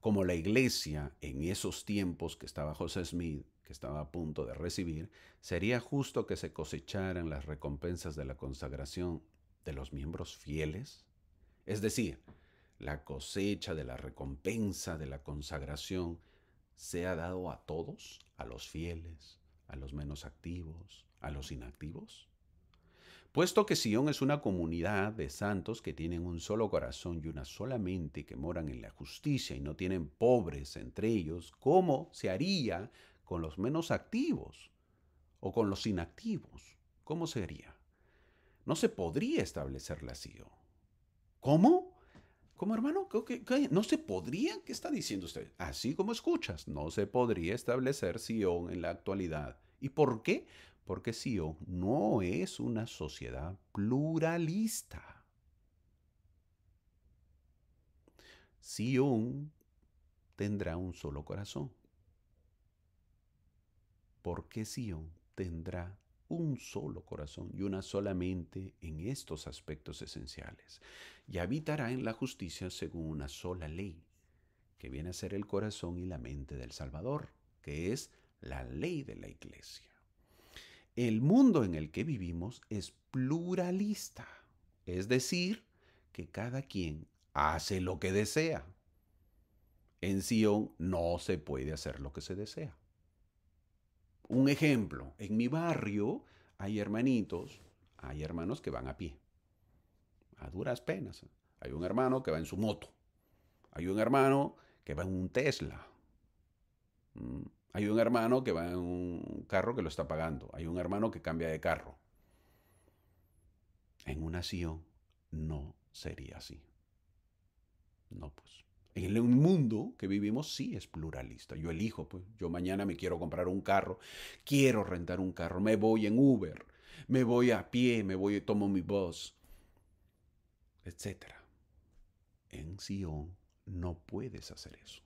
como la iglesia en esos tiempos que estaba José Smith, que estaba a punto de recibir, ¿sería justo que se cosecharan las recompensas de la consagración de los miembros fieles? Es decir, la cosecha de la recompensa de la consagración se ha dado a todos, a los fieles, a los menos activos, a los inactivos. Puesto que Sion es una comunidad de santos que tienen un solo corazón y una sola mente, que moran en la justicia y no tienen pobres entre ellos, ¿cómo se haría con los menos activos o con los inactivos? ¿Cómo se haría? No se podría establecer la Sion. ¿Cómo? ¿Cómo, hermano? ¿Qué? ¿No se podría? ¿Qué está diciendo usted? Así como escuchas, no se podría establecer Sion en la actualidad. ¿Y por qué? Porque Sion no es una sociedad pluralista. Sion tendrá un solo corazón. Porque Sion tendrá un solo corazón y una sola mente en estos aspectos esenciales, y habitará en la justicia según una sola ley, que viene a ser el corazón y la mente del Salvador, que es la ley de la iglesia. El mundo en el que vivimos es pluralista, es decir, que cada quien hace lo que desea. En Sion no se puede hacer lo que se desea. Un ejemplo, en mi barrio hay hermanos que van a pie, a duras penas. Hay un hermano que va en su moto, hay un hermano que va en un Tesla. Hay un hermano que va en un carro que lo está pagando. Hay un hermano que cambia de carro. En una Sion no sería así. No, pues. En el mundo que vivimos sí es pluralista. Yo elijo, pues. Yo mañana me quiero comprar un carro, quiero rentar un carro, me voy en Uber, me voy a pie, me voy y tomo mi bus, etcétera. En Sion no puedes hacer eso.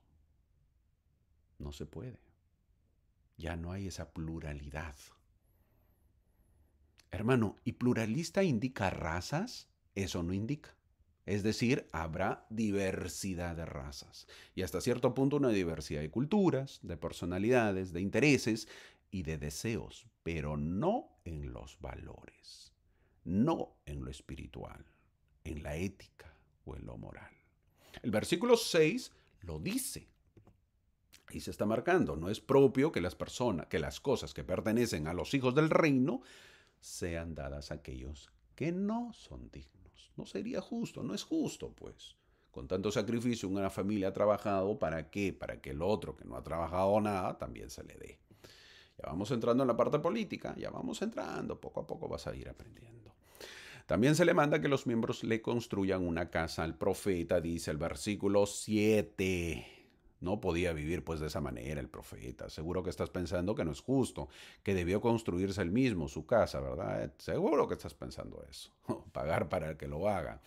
No se puede. Ya no hay esa pluralidad. Hermano, ¿y pluralista indica razas? Eso no indica. Es decir, habrá diversidad de razas y hasta cierto punto una diversidad de culturas, de personalidades, de intereses y de deseos, pero no en los valores, no en lo espiritual, en la ética o en lo moral. El versículo 6 lo dice. Y se está marcando, no es propio que las cosas que pertenecen a los hijos del reino sean dadas a aquellos que no son dignos. No sería justo, no es justo, pues. Con tanto sacrificio, una familia ha trabajado, ¿para qué? Para que el otro que no ha trabajado nada también se le dé. Ya vamos entrando en la parte política, ya vamos entrando, poco a poco vas a ir aprendiendo. También se le manda que los miembros le construyan una casa al profeta, dice el versículo 7. No podía vivir pues de esa manera el profeta. Seguro que estás pensando que no es justo, que debió construirse él mismo su casa, ¿verdad? Seguro que estás pensando eso. Pagar para el que lo haga.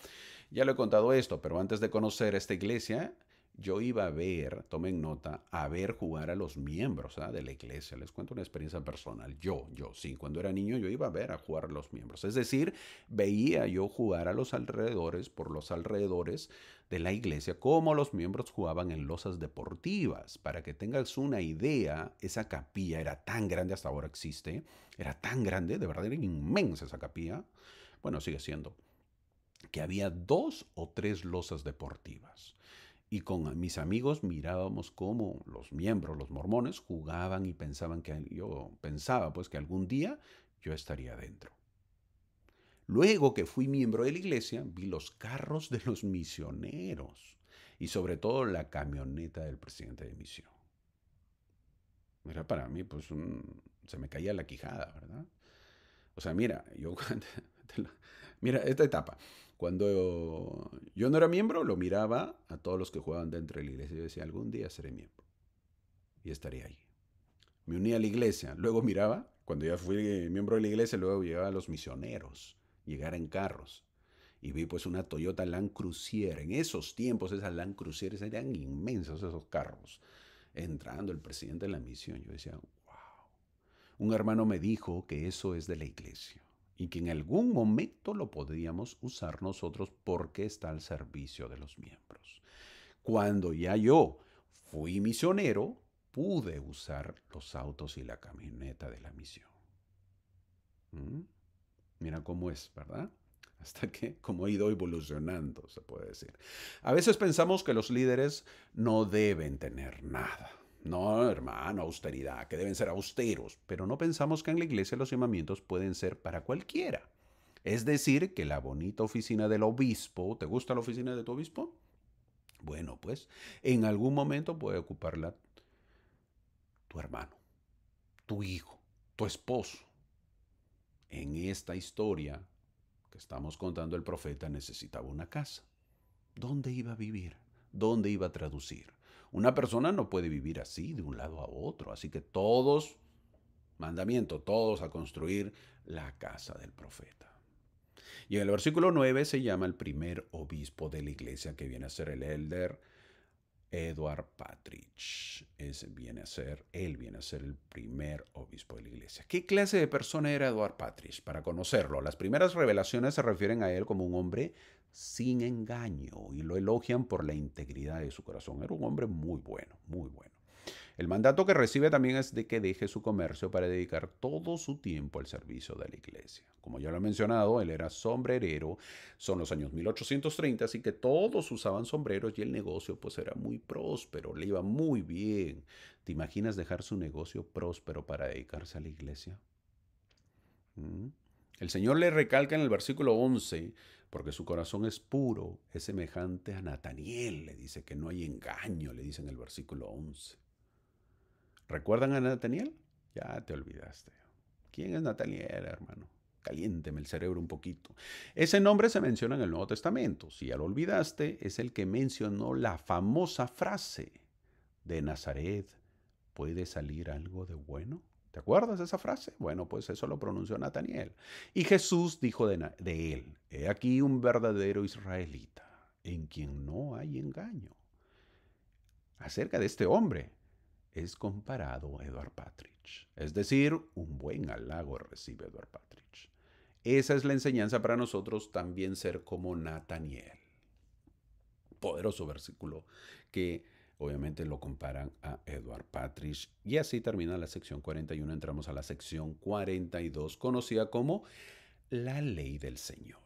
Ya le he contado esto, pero antes de conocer esta iglesia, yo iba a ver, tomen nota, a ver jugar a los miembros de la iglesia. Les cuento una experiencia personal. Sí, cuando era niño yo iba a ver a jugar a los miembros. Es decir, veía yo jugar a los alrededores, por los alrededores de la iglesia, como los miembros jugaban en losas deportivas. Para que tengas una idea, esa capilla era tan grande, hasta ahora existe, era tan grande, de verdad era inmensa esa capilla. Bueno, sigue siendo que había 2 o 3 losas deportivas. Y con mis amigos mirábamos cómo los miembros, los mormones, jugaban y pensaban que yo pensaba pues que algún día yo estaría dentro. Luego que fui miembro de la iglesia, vi los carros de los misioneros y sobre todo la camioneta del presidente de misión. Era para mí, pues, se me caía la quijada, ¿verdad? O sea, mira, mira esta etapa. Cuando yo no era miembro, lo miraba a todos los que jugaban dentro de la iglesia y yo decía, algún día seré miembro y estaré ahí. Me uní a la iglesia, luego miraba, cuando ya fui miembro de la iglesia, luego llegaba a los misioneros, llegar en carros. Y vi pues una Toyota Land Cruiser. En esos tiempos esas Land Cruisers eran inmensos esos carros. Entrando el presidente de la misión, yo decía, wow. Un hermano me dijo que eso es de la iglesia y que en algún momento lo podríamos usar nosotros porque está al servicio de los miembros. Cuando ya yo fui misionero, pude usar los autos y la camioneta de la misión. ¿Mm? Mira cómo es, ¿verdad? Hasta que, como ha ido evolucionando, se puede decir. A veces pensamos que los líderes no deben tener nada. No, hermano, austeridad, que deben ser austeros. Pero no pensamos que en la iglesia los llamamientos pueden ser para cualquiera. Es decir, que la bonita oficina del obispo, ¿te gusta la oficina de tu obispo? Bueno, pues en algún momento puede ocuparla tu hermano, tu hijo, tu esposo. En esta historia que estamos contando, el profeta necesitaba una casa. ¿Dónde iba a vivir? ¿Dónde iba a traducir? Una persona no puede vivir así de un lado a otro, así que todos, mandamiento, todos a construir la casa del profeta. Y en el versículo 9 se llama el primer obispo de la iglesia, que viene a ser el elder Edward Partridge. Él viene a ser el primer obispo de la iglesia. ¿Qué clase de persona era Edward Partridge? Para conocerlo, las primeras revelaciones se refieren a él como un hombre sin engaño y lo elogian por la integridad de su corazón. Era un hombre muy bueno, muy bueno. El mandato que recibe también es de que deje su comercio para dedicar todo su tiempo al servicio de la iglesia. Como ya lo he mencionado, él era sombrerero, son los años 1830, así que todos usaban sombreros y el negocio pues era muy próspero, le iba muy bien. ¿Te imaginas dejar su negocio próspero para dedicarse a la iglesia? ¿Mm? El Señor le recalca en el versículo 11, porque su corazón es puro, es semejante a Nataniel, le dice que no hay engaño, le dice en el versículo 11. ¿Recuerdan a Nataniel? Ya te olvidaste. ¿Quién es Nataniel, hermano? Caliénteme el cerebro un poquito. Ese nombre se menciona en el Nuevo Testamento. Si ya lo olvidaste, es el que mencionó la famosa frase: de Nazaret, ¿puede salir algo de bueno? ¿Te acuerdas de esa frase? Bueno, pues eso lo pronunció Nataniel. Y Jesús dijo de él: he aquí un verdadero israelita, en quien no hay engaño. Acerca de este hombre es comparado a Edward Partridge. Es decir, un buen halago recibe Edward Partridge. Esa es la enseñanza para nosotros, también ser como Nataniel. Poderoso versículo que obviamente lo comparan a Edward Partridge. Y así termina la sección 41. Entramos a la sección 42, conocida como la ley del Señor.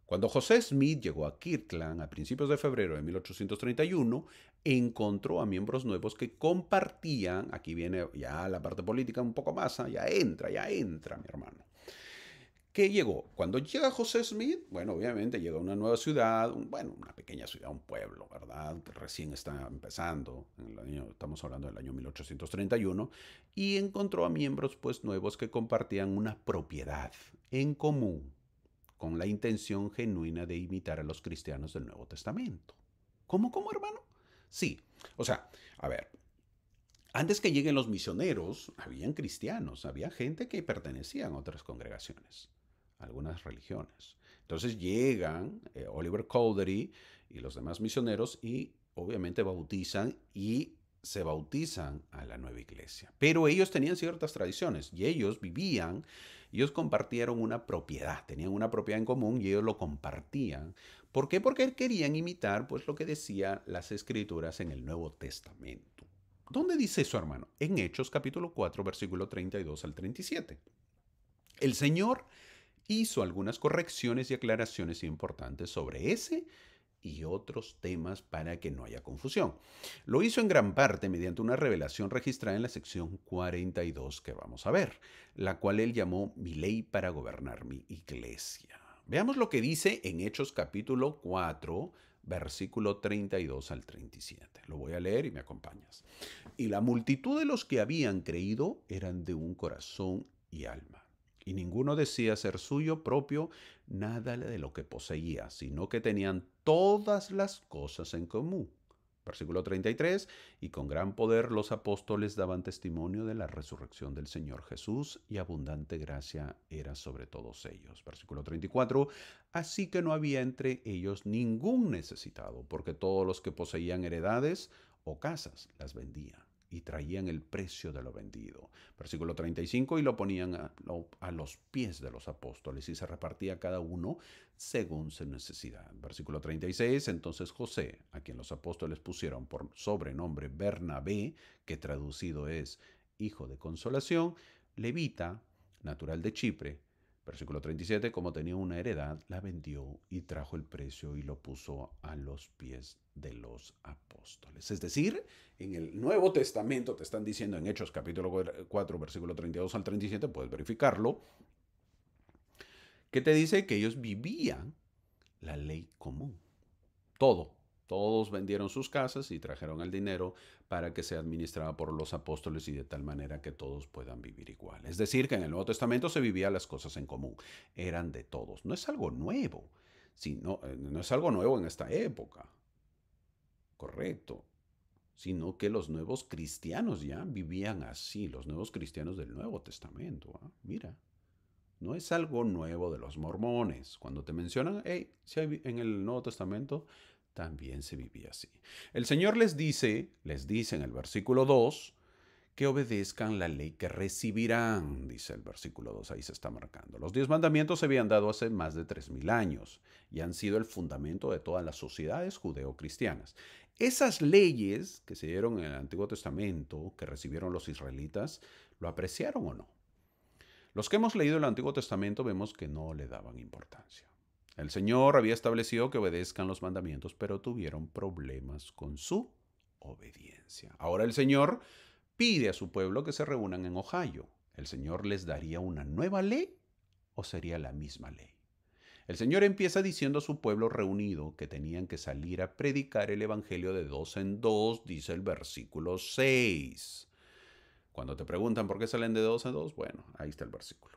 Cuando José Smith llegó a Kirtland a principios de febrero de 1831, encontró a miembros nuevos que compartían, aquí viene ya la parte política un poco más, ya entra, mi hermano. ¿Qué llegó? Cuando llega José Smith, bueno, obviamente llega a una nueva ciudad, una pequeña ciudad, un pueblo, ¿verdad? Que recién está empezando, estamos hablando del año 1831, y encontró a miembros pues nuevos que compartían una propiedad en común, con la intención genuina de imitar a los cristianos del Nuevo Testamento. ¿Cómo, hermano? Sí, o sea, a ver, antes que lleguen los misioneros, habían cristianos, había gente que pertenecía a otras congregaciones, algunas religiones. Entonces llegan Oliver Cowdery y los demás misioneros y obviamente bautizan y se bautizan a la nueva iglesia. Pero ellos tenían ciertas tradiciones y ellos compartieron una propiedad, tenían una propiedad en común y ellos lo compartían. ¿Por qué? Porque querían imitar pues lo que decían las escrituras en el Nuevo Testamento. ¿Dónde dice eso, hermano? En Hechos capítulo 4, versículo 32 al 37. El Señor hizo algunas correcciones y aclaraciones importantes sobre ese y otros temas para que no haya confusión. Lo hizo en gran parte mediante una revelación registrada en la sección 42 que vamos a ver, la cual él llamó mi ley para gobernar mi iglesia. Veamos lo que dice en Hechos capítulo 4, versículo 32 al 37. Lo voy a leer y me acompañas. Y la multitud de los que habían creído eran de un corazón y alma. Y ninguno decía ser suyo propio nada de lo que poseía, sino que tenían todas las cosas en común. Versículo 33, y con gran poder los apóstoles daban testimonio de la resurrección del Señor Jesús, y abundante gracia era sobre todos ellos. Versículo 34, así que no había entre ellos ningún necesitado, porque todos los que poseían heredades o casas las vendían y traían el precio de lo vendido. Versículo 35, y lo ponían a los pies de los apóstoles, y se repartía cada uno según su necesidad. Versículo 36, entonces José, a quien los apóstoles pusieron por sobrenombre Bernabé, que traducido es hijo de consolación, levita, natural de Chipre. Versículo 37, como tenía una heredad, la vendió y trajo el precio y lo puso a los pies de los apóstoles. Es decir, en el Nuevo Testamento te están diciendo en Hechos capítulo 4, versículo 32 al 37, puedes verificarlo, que te dice que ellos vivían la ley común. Todos vendieron sus casas y trajeron el dinero para que sea administrada por los apóstoles y de tal manera que todos puedan vivir igual. Es decir, que en el Nuevo Testamento se vivían las cosas en común. Eran de todos. No es algo nuevo. No es algo nuevo en esta época. Correcto. Sino que los nuevos cristianos ya vivían así. Los nuevos cristianos del Nuevo Testamento. Mira. No es algo nuevo de los mormones. Cuando te mencionan, hey, si en el Nuevo Testamento también se vivía así. El Señor les dice en el versículo 2, que obedezcan la ley que recibirán, dice el versículo 2, ahí se está marcando. Los 10 mandamientos se habían dado hace más de 3000 años y han sido el fundamento de todas las sociedades judeo-cristianas. Esas leyes que se dieron en el Antiguo Testamento, que recibieron los israelitas, ¿lo apreciaron o no? Los que hemos leído el Antiguo Testamento vemos que no le daban importancia. El Señor había establecido que obedezcan los mandamientos, pero tuvieron problemas con su obediencia. Ahora el Señor pide a su pueblo que se reúnan en Ohio. ¿El Señor les daría una nueva ley o sería la misma ley? El Señor empieza diciendo a su pueblo reunido que tenían que salir a predicar el Evangelio de dos en dos, dice el versículo 6. Cuando te preguntan por qué salen de dos en dos, bueno, ahí está el versículo.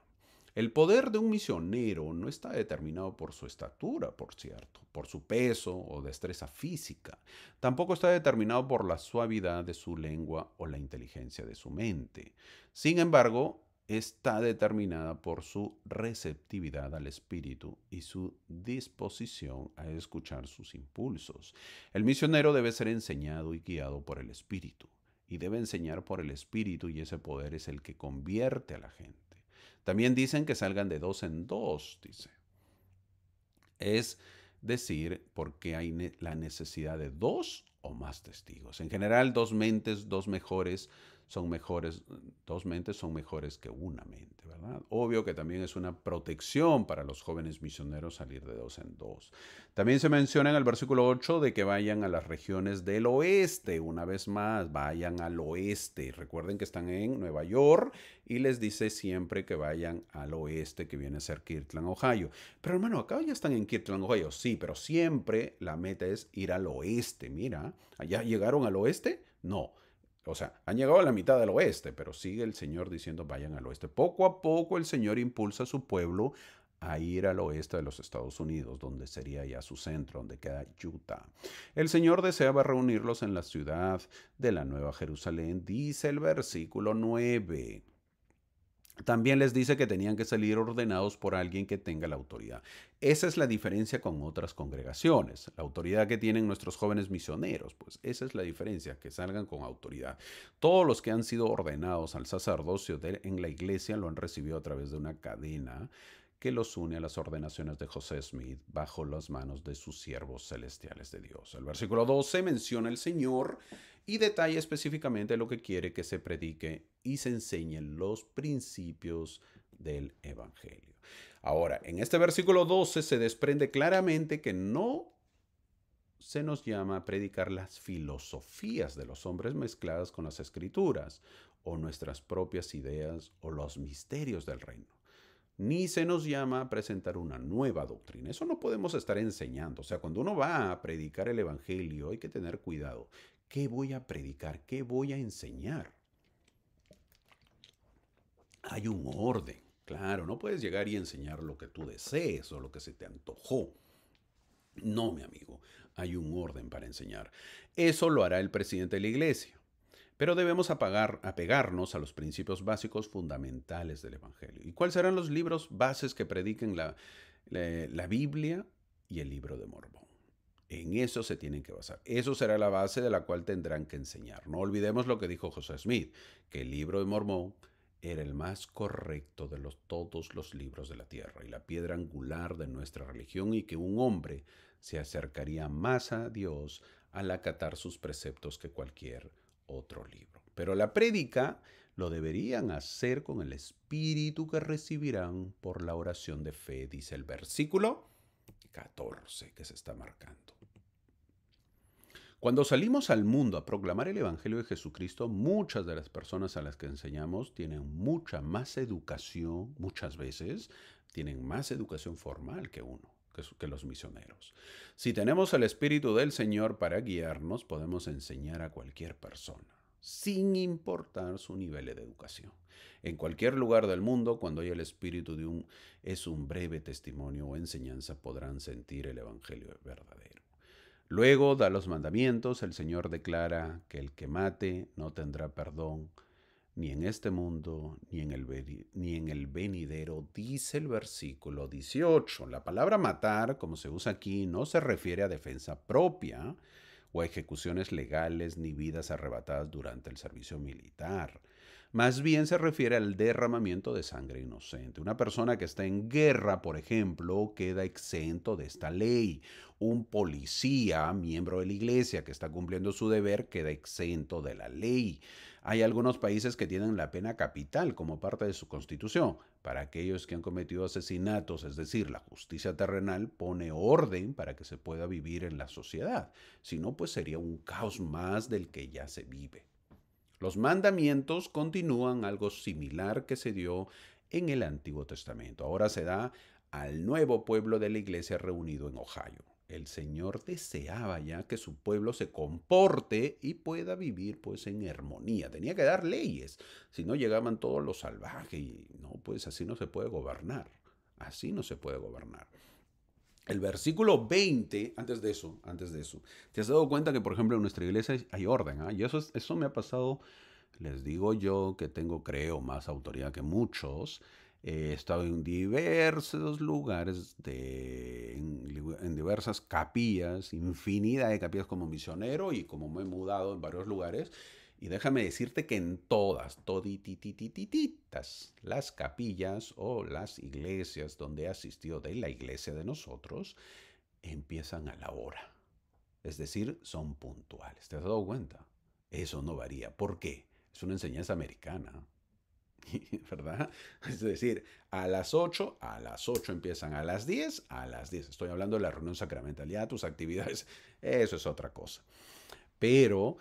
El poder de un misionero no está determinado por su estatura, por cierto, por su peso o destreza física. Tampoco está determinado por la suavidad de su lengua o la inteligencia de su mente. Sin embargo, está determinada por su receptividad al Espíritu y su disposición a escuchar sus impulsos. El misionero debe ser enseñado y guiado por el Espíritu, y debe enseñar por el Espíritu, y ese poder es el que convierte a la gente. También dicen que salgan de dos en dos, dice. Es decir, porque hay la necesidad de dos o más testigos. En general, dos mentes son mejores que una mente, ¿verdad? Obvio que también es una protección para los jóvenes misioneros salir de dos en dos. También se menciona en el versículo 8 de que vayan a las regiones del oeste. Una vez más, vayan al oeste. Recuerden que están en Nueva York y les dice siempre que vayan al oeste, que viene a ser Kirtland, Ohio. Pero hermano, acá ya están en Kirtland, Ohio. Sí, pero siempre la meta es ir al oeste. Mira, ¿allá llegaron al oeste? No. O sea, han llegado a la mitad del oeste, pero sigue el Señor diciendo vayan al oeste. Poco a poco el Señor impulsa a su pueblo a ir al oeste de los Estados Unidos, donde sería ya su centro, donde queda Utah. El Señor deseaba reunirlos en la ciudad de la Nueva Jerusalén, dice el versículo 9. También les dice que tenían que salir ordenados por alguien que tenga la autoridad. Esa es la diferencia con otras congregaciones. La autoridad que tienen nuestros jóvenes misioneros, pues esa es la diferencia, que salgan con autoridad. Todos los que han sido ordenados al sacerdocio en la iglesia lo han recibido a través de una cadena que los une a las ordenaciones de José Smith bajo las manos de sus siervos celestiales de Dios. El versículo 12 menciona el Señor y detalla específicamente lo que quiere que se predique y se enseñen los principios del Evangelio. Ahora, en este versículo 12 se desprende claramente que no se nos llama a predicar las filosofías de los hombres mezcladas con las escrituras, o nuestras propias ideas o los misterios del reino. Ni se nos llama a presentar una nueva doctrina. Eso no podemos estar enseñando. O sea, cuando uno va a predicar el Evangelio, hay que tener cuidado. ¿Qué voy a predicar? ¿Qué voy a enseñar? Hay un orden. Claro, no puedes llegar y enseñar lo que tú desees o lo que se te antojó. No, mi amigo, hay un orden para enseñar. Eso lo hará el presidente de la iglesia. Pero debemos apegarnos a los principios básicos fundamentales del Evangelio. ¿Y cuáles serán los libros bases que prediquen la Biblia y el libro de Mormón? En eso se tienen que basar. Eso será la base de la cual tendrán que enseñar. No olvidemos lo que dijo José Smith, que el libro de Mormón era el más correcto de todos los libros de la tierra y la piedra angular de nuestra religión, y que un hombre se acercaría más a Dios al acatar sus preceptos que cualquier otro libro. Pero la prédica lo deberían hacer con el espíritu que recibirán por la oración de fe, dice el versículo 14 que se está marcando. Cuando salimos al mundo a proclamar el Evangelio de Jesucristo, muchas de las personas a las que enseñamos tienen mucha más educación, muchas veces tienen más educación formal que uno, que los misioneros. Si tenemos el Espíritu del Señor para guiarnos, podemos enseñar a cualquier persona, sin importar su nivel de educación. En cualquier lugar del mundo, cuando hay el espíritu es un breve testimonio o enseñanza, podrán sentir el Evangelio verdadero. Luego da los mandamientos. El Señor declara que el que mate no tendrá perdón, ni en este mundo, ni en el venidero, dice el versículo 18. La palabra matar, como se usa aquí, no se refiere a defensa propia o a ejecuciones legales ni vidas arrebatadas durante el servicio militar. Más bien se refiere al derramamiento de sangre inocente. Una persona que está en guerra, por ejemplo, queda exento de esta ley. Un policía, miembro de la iglesia, que está cumpliendo su deber, queda exento de la ley. Hay algunos países que tienen la pena capital como parte de su constitución. Para aquellos que han cometido asesinatos, es decir, la justicia terrenal pone orden para que se pueda vivir en la sociedad. Si no, pues sería un caos más del que ya se vive. Los mandamientos continúan algo similar que se dio en el Antiguo Testamento. Ahora se da al nuevo pueblo de la iglesia reunido en Ohio. El Señor deseaba ya que su pueblo se comporte y pueda vivir pues en armonía. Tenía que dar leyes, si no llegaban todos los salvajes y no, pues así no se puede gobernar. Así no se puede gobernar. El versículo 20, antes de eso, ¿te has dado cuenta que, por ejemplo, en nuestra iglesia hay orden? Y eso me ha pasado, les digo yo, que tengo, creo, más autoridad que muchos. He estado en diversos lugares, en diversas capillas, infinidad de capillas como misionero y como me he mudado en varios lugares. Y déjame decirte que en todititititas las capillas o las iglesias donde he asistido de la iglesia de nosotros, empiezan a la hora. Es decir, son puntuales. ¿Te has dado cuenta? Eso no varía. ¿Por qué? Es una enseñanza americana. ¿Verdad? Es decir, a las 8 empiezan, a las 10, a las 10. Estoy hablando de la reunión sacramental. Ya tus actividades, eso es otra cosa. Pero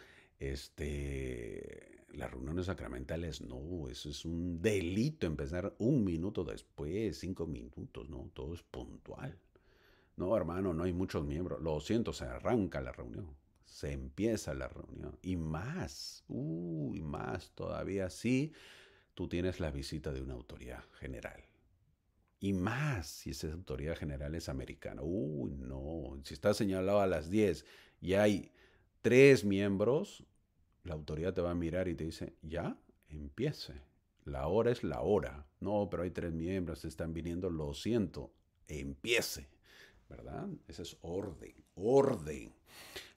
las reuniones sacramentales no, eso es un delito empezar un minuto después, 5 minutos, no, todo es puntual. No, hermano, no hay muchos miembros. Lo siento, se arranca la reunión. Se empieza la reunión. Y más, más todavía sí, tú tienes la visita de una autoridad general. Y más si esa autoridad general es americana. No, si está señalado a las 10 y hay 3 miembros, la autoridad te va a mirar y te dice, ya, empiece. La hora es la hora. No, pero hay 3 miembros, se están viniendo, lo siento, empiece. ¿Verdad? Ese es orden, orden.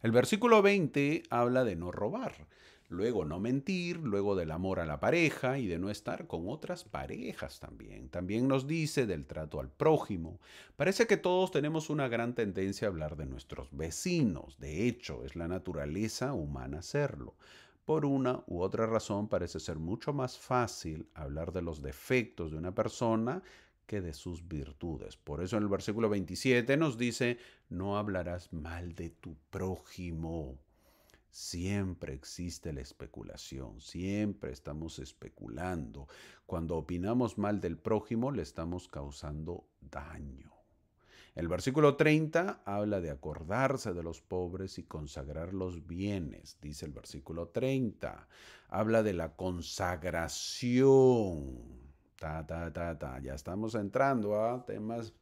El versículo 20 habla de no robar, luego no mentir, luego del amor a la pareja y de no estar con otras parejas también. También nos dice del trato al prójimo. Parece que todos tenemos una gran tendencia a hablar de nuestros vecinos. De hecho, es la naturaleza humana hacerlo. Por una u otra razón parece ser mucho más fácil hablar de los defectos de una persona que de sus virtudes. Por eso en el versículo 27 nos dice, no hablarás mal de tu prójimo. Siempre existe la especulación, siempre estamos especulando. Cuando opinamos mal del prójimo, le estamos causando daño. El versículo 30 habla de acordarse de los pobres y consagrar los bienes, dice el versículo 30. Habla de la consagración. Ya estamos entrando a temas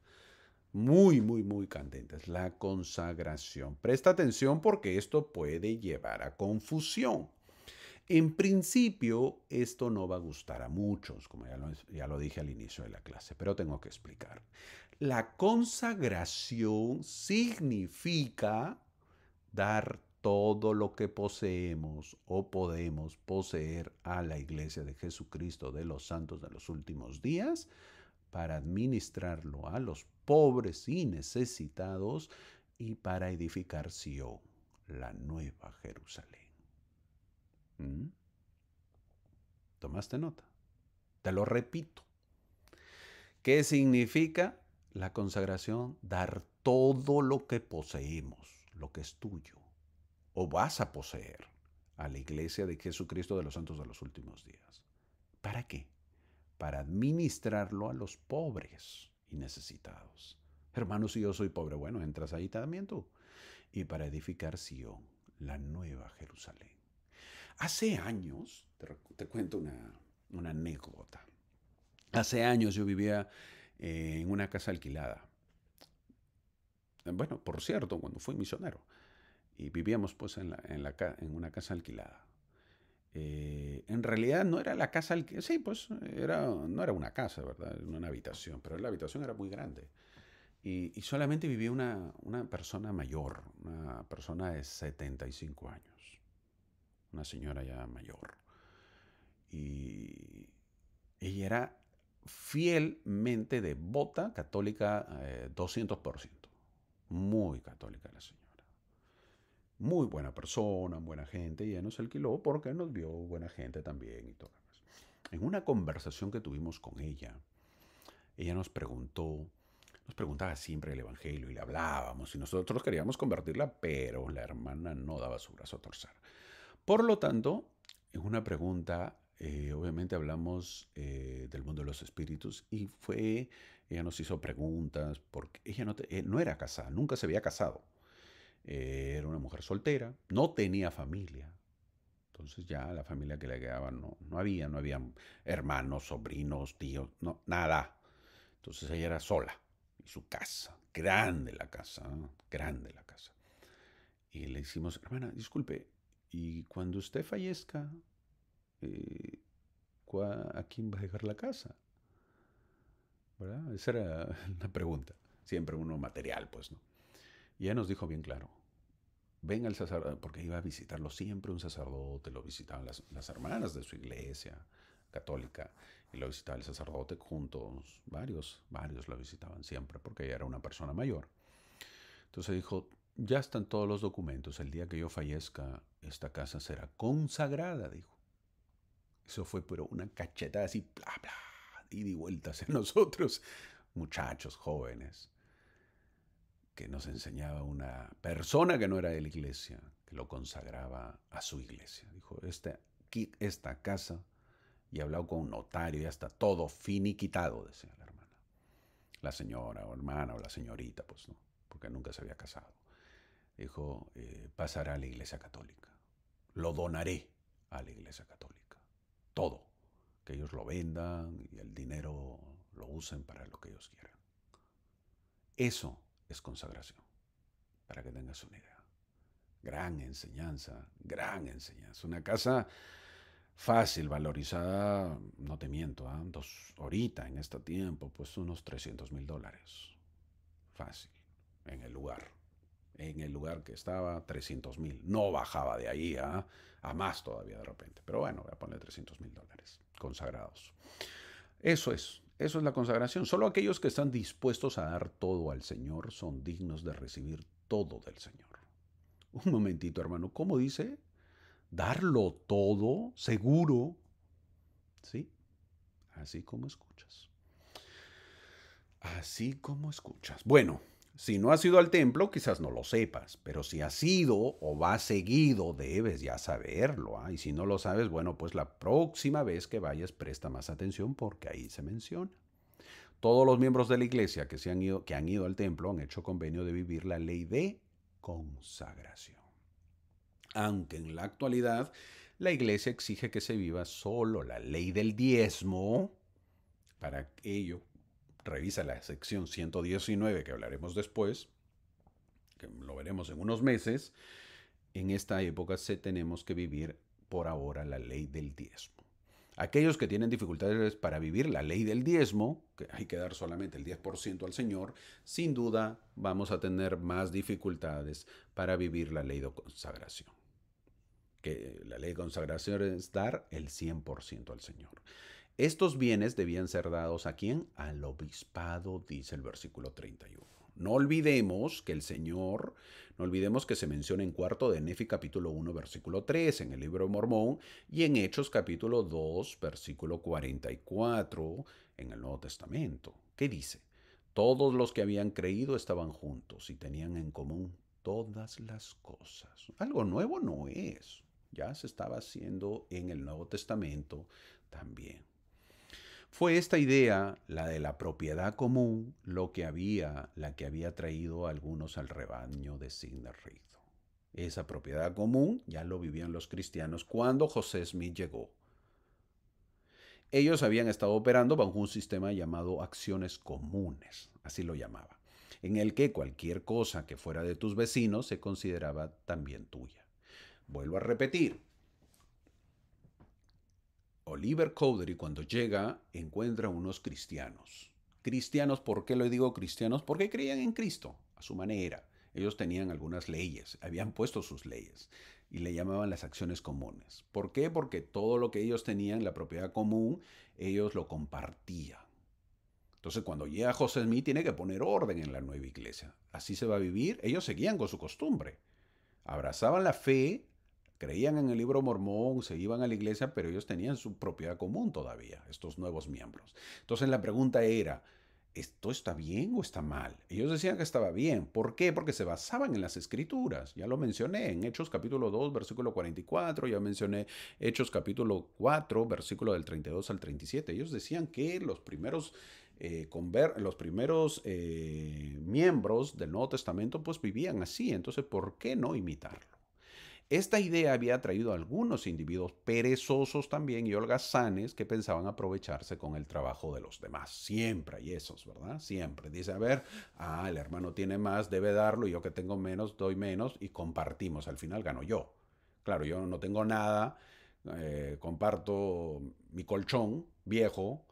muy candentes. La consagración. Presta atención porque esto puede llevar a confusión. En principio, esto no va a gustar a muchos, como ya lo dije al inicio de la clase, pero tengo que explicar. La consagración significa dar todo lo que poseemos o podemos poseer a la Iglesia de Jesucristo de los Santos de los Últimos Días para administrarlo a los pobres y necesitados y para edificar Sion, la nueva Jerusalén. ¿Mm? ¿Tomaste nota? Te lo repito. ¿Qué significa la consagración? Dar todo lo que poseemos, lo que es tuyo, o vas a poseer a la Iglesia de Jesucristo de los Santos de los Últimos Días. ¿Para qué? Para administrarlo a los pobres y necesitados. Hermanos, si yo soy pobre, bueno, entras ahí también tú. Y para edificar Sion, la nueva Jerusalén. Hace años, te cuento una anécdota. Hace años yo vivía en una casa alquilada. Bueno, por cierto, cuando fui misionero. Y vivíamos pues en una casa alquilada. En realidad no era la casa alquilada. Sí, pues no era una casa, ¿verdad? Era una habitación, pero la habitación era muy grande. Y solamente vivía una persona mayor, una persona de 75 años. Una señora ya mayor. Y ella era fielmente devota, católica, 200%. Muy católica la señora. Muy buena persona, buena gente, y ella nos alquiló porque nos vio buena gente también y todo. En una conversación que tuvimos con ella nos preguntaba siempre el Evangelio y le hablábamos y nosotros queríamos convertirla, pero la hermana no daba su brazo a torcer. Por lo tanto, en una pregunta, obviamente hablamos del mundo de los espíritus y ella nos hizo preguntas porque ella no era casada, nunca se había casado. Era una mujer soltera, no tenía familia. Entonces ya la familia que le quedaba no había hermanos, sobrinos, tíos, no, nada. Entonces ella era sola. Y su casa, grande la casa, ¿no? Grande la casa. Y le decimos, hermana, disculpe, y cuando usted fallezca, eh, ¿a quién va a dejar la casa? ¿Verdad? Esa era la pregunta. Siempre uno material, pues, ¿no? Y ella nos dijo bien claro, ven al sacerdote, porque iba a visitarlo siempre un sacerdote, lo visitaban las hermanas de su iglesia católica, y lo visitaba el sacerdote juntos, varios lo visitaban siempre, porque ella era una persona mayor. Entonces dijo, ya están todos los documentos, el día que yo fallezca, esta casa será consagrada, dijo. Eso fue pero una cachetada así, bla, bla, ida y vuelta hacia nosotros, muchachos jóvenes, que nos enseñaba una persona que no era de la iglesia, que lo consagraba a su iglesia. Dijo, esta casa, y hablado con un notario, ya está todo finiquitado, decía la hermana. La señora o hermana o la señorita, pues no, porque nunca se había casado. Dijo, pasará a la iglesia católica. Lo donaré a la iglesia católica. Todo. Que ellos lo vendan y el dinero lo usen para lo que ellos quieran. Eso es consagración, para que tengas una idea. Gran enseñanza, gran enseñanza. Una casa fácil, valorizada, no te miento, ahorita en este tiempo, pues unos $300,000. Fácil, en el lugar. En el lugar que estaba, 300,000. No bajaba de ahí a más todavía de repente. Pero bueno, voy a poner $300,000 consagrados. Eso es la consagración. Solo aquellos que están dispuestos a dar todo al Señor son dignos de recibir todo del Señor. Un momentito, hermano. ¿Cómo dice? Darlo todo, seguro. ¿Sí? Así como escuchas. Así como escuchas. Bueno, si no has ido al templo, quizás no lo sepas, pero si has ido o vas seguido, debes ya saberlo. ¿Ah? Y si no lo sabes, bueno, pues la próxima vez que vayas, presta más atención porque ahí se menciona. Todos los miembros de la iglesia que han ido al templo han hecho convenio de vivir la ley de consagración. Aunque en la actualidad la iglesia exige que se viva solo la ley del diezmo, para ello revisa la sección 119 que hablaremos después, que lo veremos en unos meses. En esta época tenemos que vivir por ahora la ley del diezmo. Aquellos que tienen dificultades para vivir la ley del diezmo, que hay que dar solamente el 10% al Señor, sin duda vamos a tener más dificultades para vivir la ley de consagración. Que la ley de consagración es dar el 100% al Señor. Estos bienes debían ser dados ¿a quién? Al obispado, dice el versículo 31. No olvidemos que el Señor, no olvidemos que se menciona en cuarto de Nefi capítulo 1 versículo 3 en el libro de Mormón y en Hechos capítulo 2 versículo 44 en el Nuevo Testamento. ¿Qué dice? Todos los que habían creído estaban juntos y tenían en común todas las cosas. Algo nuevo no es. Ya se estaba haciendo en el Nuevo Testamento también. Fue esta idea, la de la propiedad común, la que había traído a algunos al rebaño de Signer-Rizo. Esa propiedad común ya lo vivían los cristianos cuando José Smith llegó. Ellos habían estado operando bajo un sistema llamado acciones comunes, así lo llamaba, en el que cualquier cosa que fuera de tus vecinos se consideraba también tuya. Vuelvo a repetir, Oliver Cowdery cuando llega encuentra unos cristianos. Cristianos, ¿por qué lo digo cristianos? Porque creían en Cristo, a su manera. Ellos tenían algunas leyes, habían puesto sus leyes y le llamaban las acciones comunes. ¿Por qué? Porque todo lo que ellos tenían, la propiedad común, ellos lo compartían. Entonces cuando llega José Smith tiene que poner orden en la nueva iglesia. Así se va a vivir. Ellos seguían con su costumbre. Abrazaban la fe, creían en el libro mormón, se iban a la iglesia, pero ellos tenían su propiedad común todavía, estos nuevos miembros. Entonces la pregunta era, ¿esto está bien o está mal? Ellos decían que estaba bien. ¿Por qué? Porque se basaban en las escrituras. Ya lo mencioné en Hechos capítulo 2, versículo 44, ya mencioné Hechos capítulo 4, versículo del 32 al 37. Ellos decían que los primeros miembros del Nuevo Testamento pues vivían así, entonces ¿por qué no imitarlo? Esta idea había atraído a algunos individuos perezosos también y holgazanes que pensaban aprovecharse con el trabajo de los demás. Siempre hay esos, ¿verdad? Siempre. Dice, a ver, el hermano tiene más, debe darlo, y yo que tengo menos, doy menos y compartimos. Al final gano yo. Claro, yo no tengo nada, comparto mi colchón viejo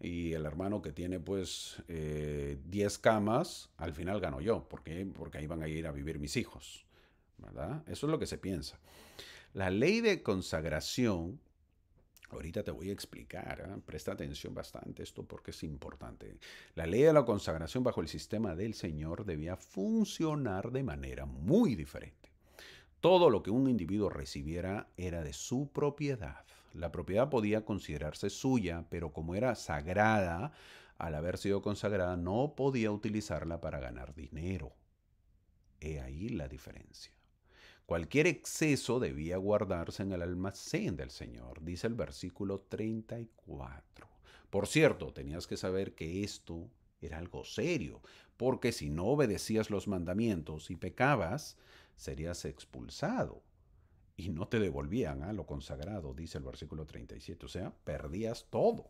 y el hermano que tiene pues 10 camas, al final gano yo. ¿Por qué? Porque ahí van a ir a vivir mis hijos. ¿Verdad? Eso es lo que se piensa. La ley de consagración, ahorita te voy a explicar, presta atención bastante esto porque es importante. La ley de la consagración bajo el sistema del Señor debía funcionar de manera muy diferente. Todo lo que un individuo recibiera era de su propiedad. La propiedad podía considerarse suya, pero como era sagrada, al haber sido consagrada, no podía utilizarla para ganar dinero. He ahí la diferencia. Cualquier exceso debía guardarse en el almacén del Señor, dice el versículo 34. Por cierto, tenías que saber que esto era algo serio, porque si no obedecías los mandamientos y pecabas, serías expulsado y no te devolvían a lo consagrado, dice el versículo 37. O sea, perdías todo.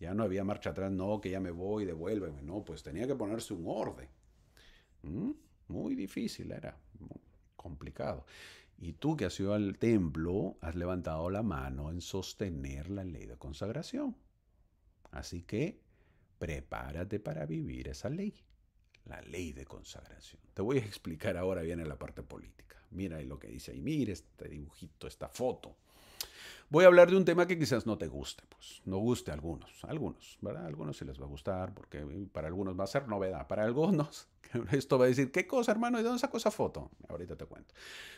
Ya no había marcha atrás, no, que ya me voy, devuélveme. No, pues tenía que ponerse un orden. Muy difícil era, muy complicado. Y tú que has ido al templo, has levantado la mano en sostener la ley de consagración. Así que prepárate para vivir esa ley, la ley de consagración. Te voy a explicar ahora, viene la parte política. Mira lo que dice ahí, mira este dibujito, esta foto. Voy a hablar de un tema que quizás no te guste, pues no guste a algunos, ¿verdad? A algunos sí les va a gustar porque para algunos va a ser novedad, para algunos esto va a decir, ¿qué cosa, hermano? ¿Y de dónde sacó esa foto? Ahorita te cuento.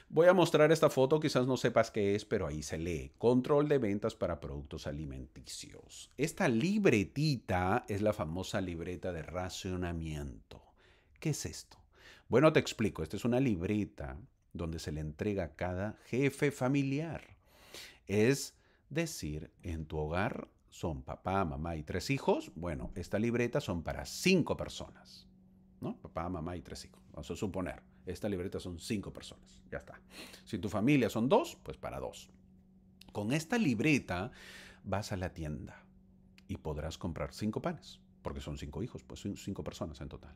Voy a mostrar esta foto, quizás no sepas qué es, pero ahí se lee. Control de ventas para productos alimenticios. Esta libretita es la famosa libreta de racionamiento. ¿Qué es esto? Bueno, te explico. Esta es una libreta donde se le entrega a cada jefe familiar. Es decir, en tu hogar son papá, mamá y 3 hijos. Bueno, esta libreta son para 5 personas, ¿no? Papá, mamá y 3 hijos. Vamos a suponer, esta libreta son 5 personas. Ya está. Si tu familia son 2, pues para 2. Con esta libreta vas a la tienda y podrás comprar 5 panes, porque son 5 hijos, pues son 5 personas en total.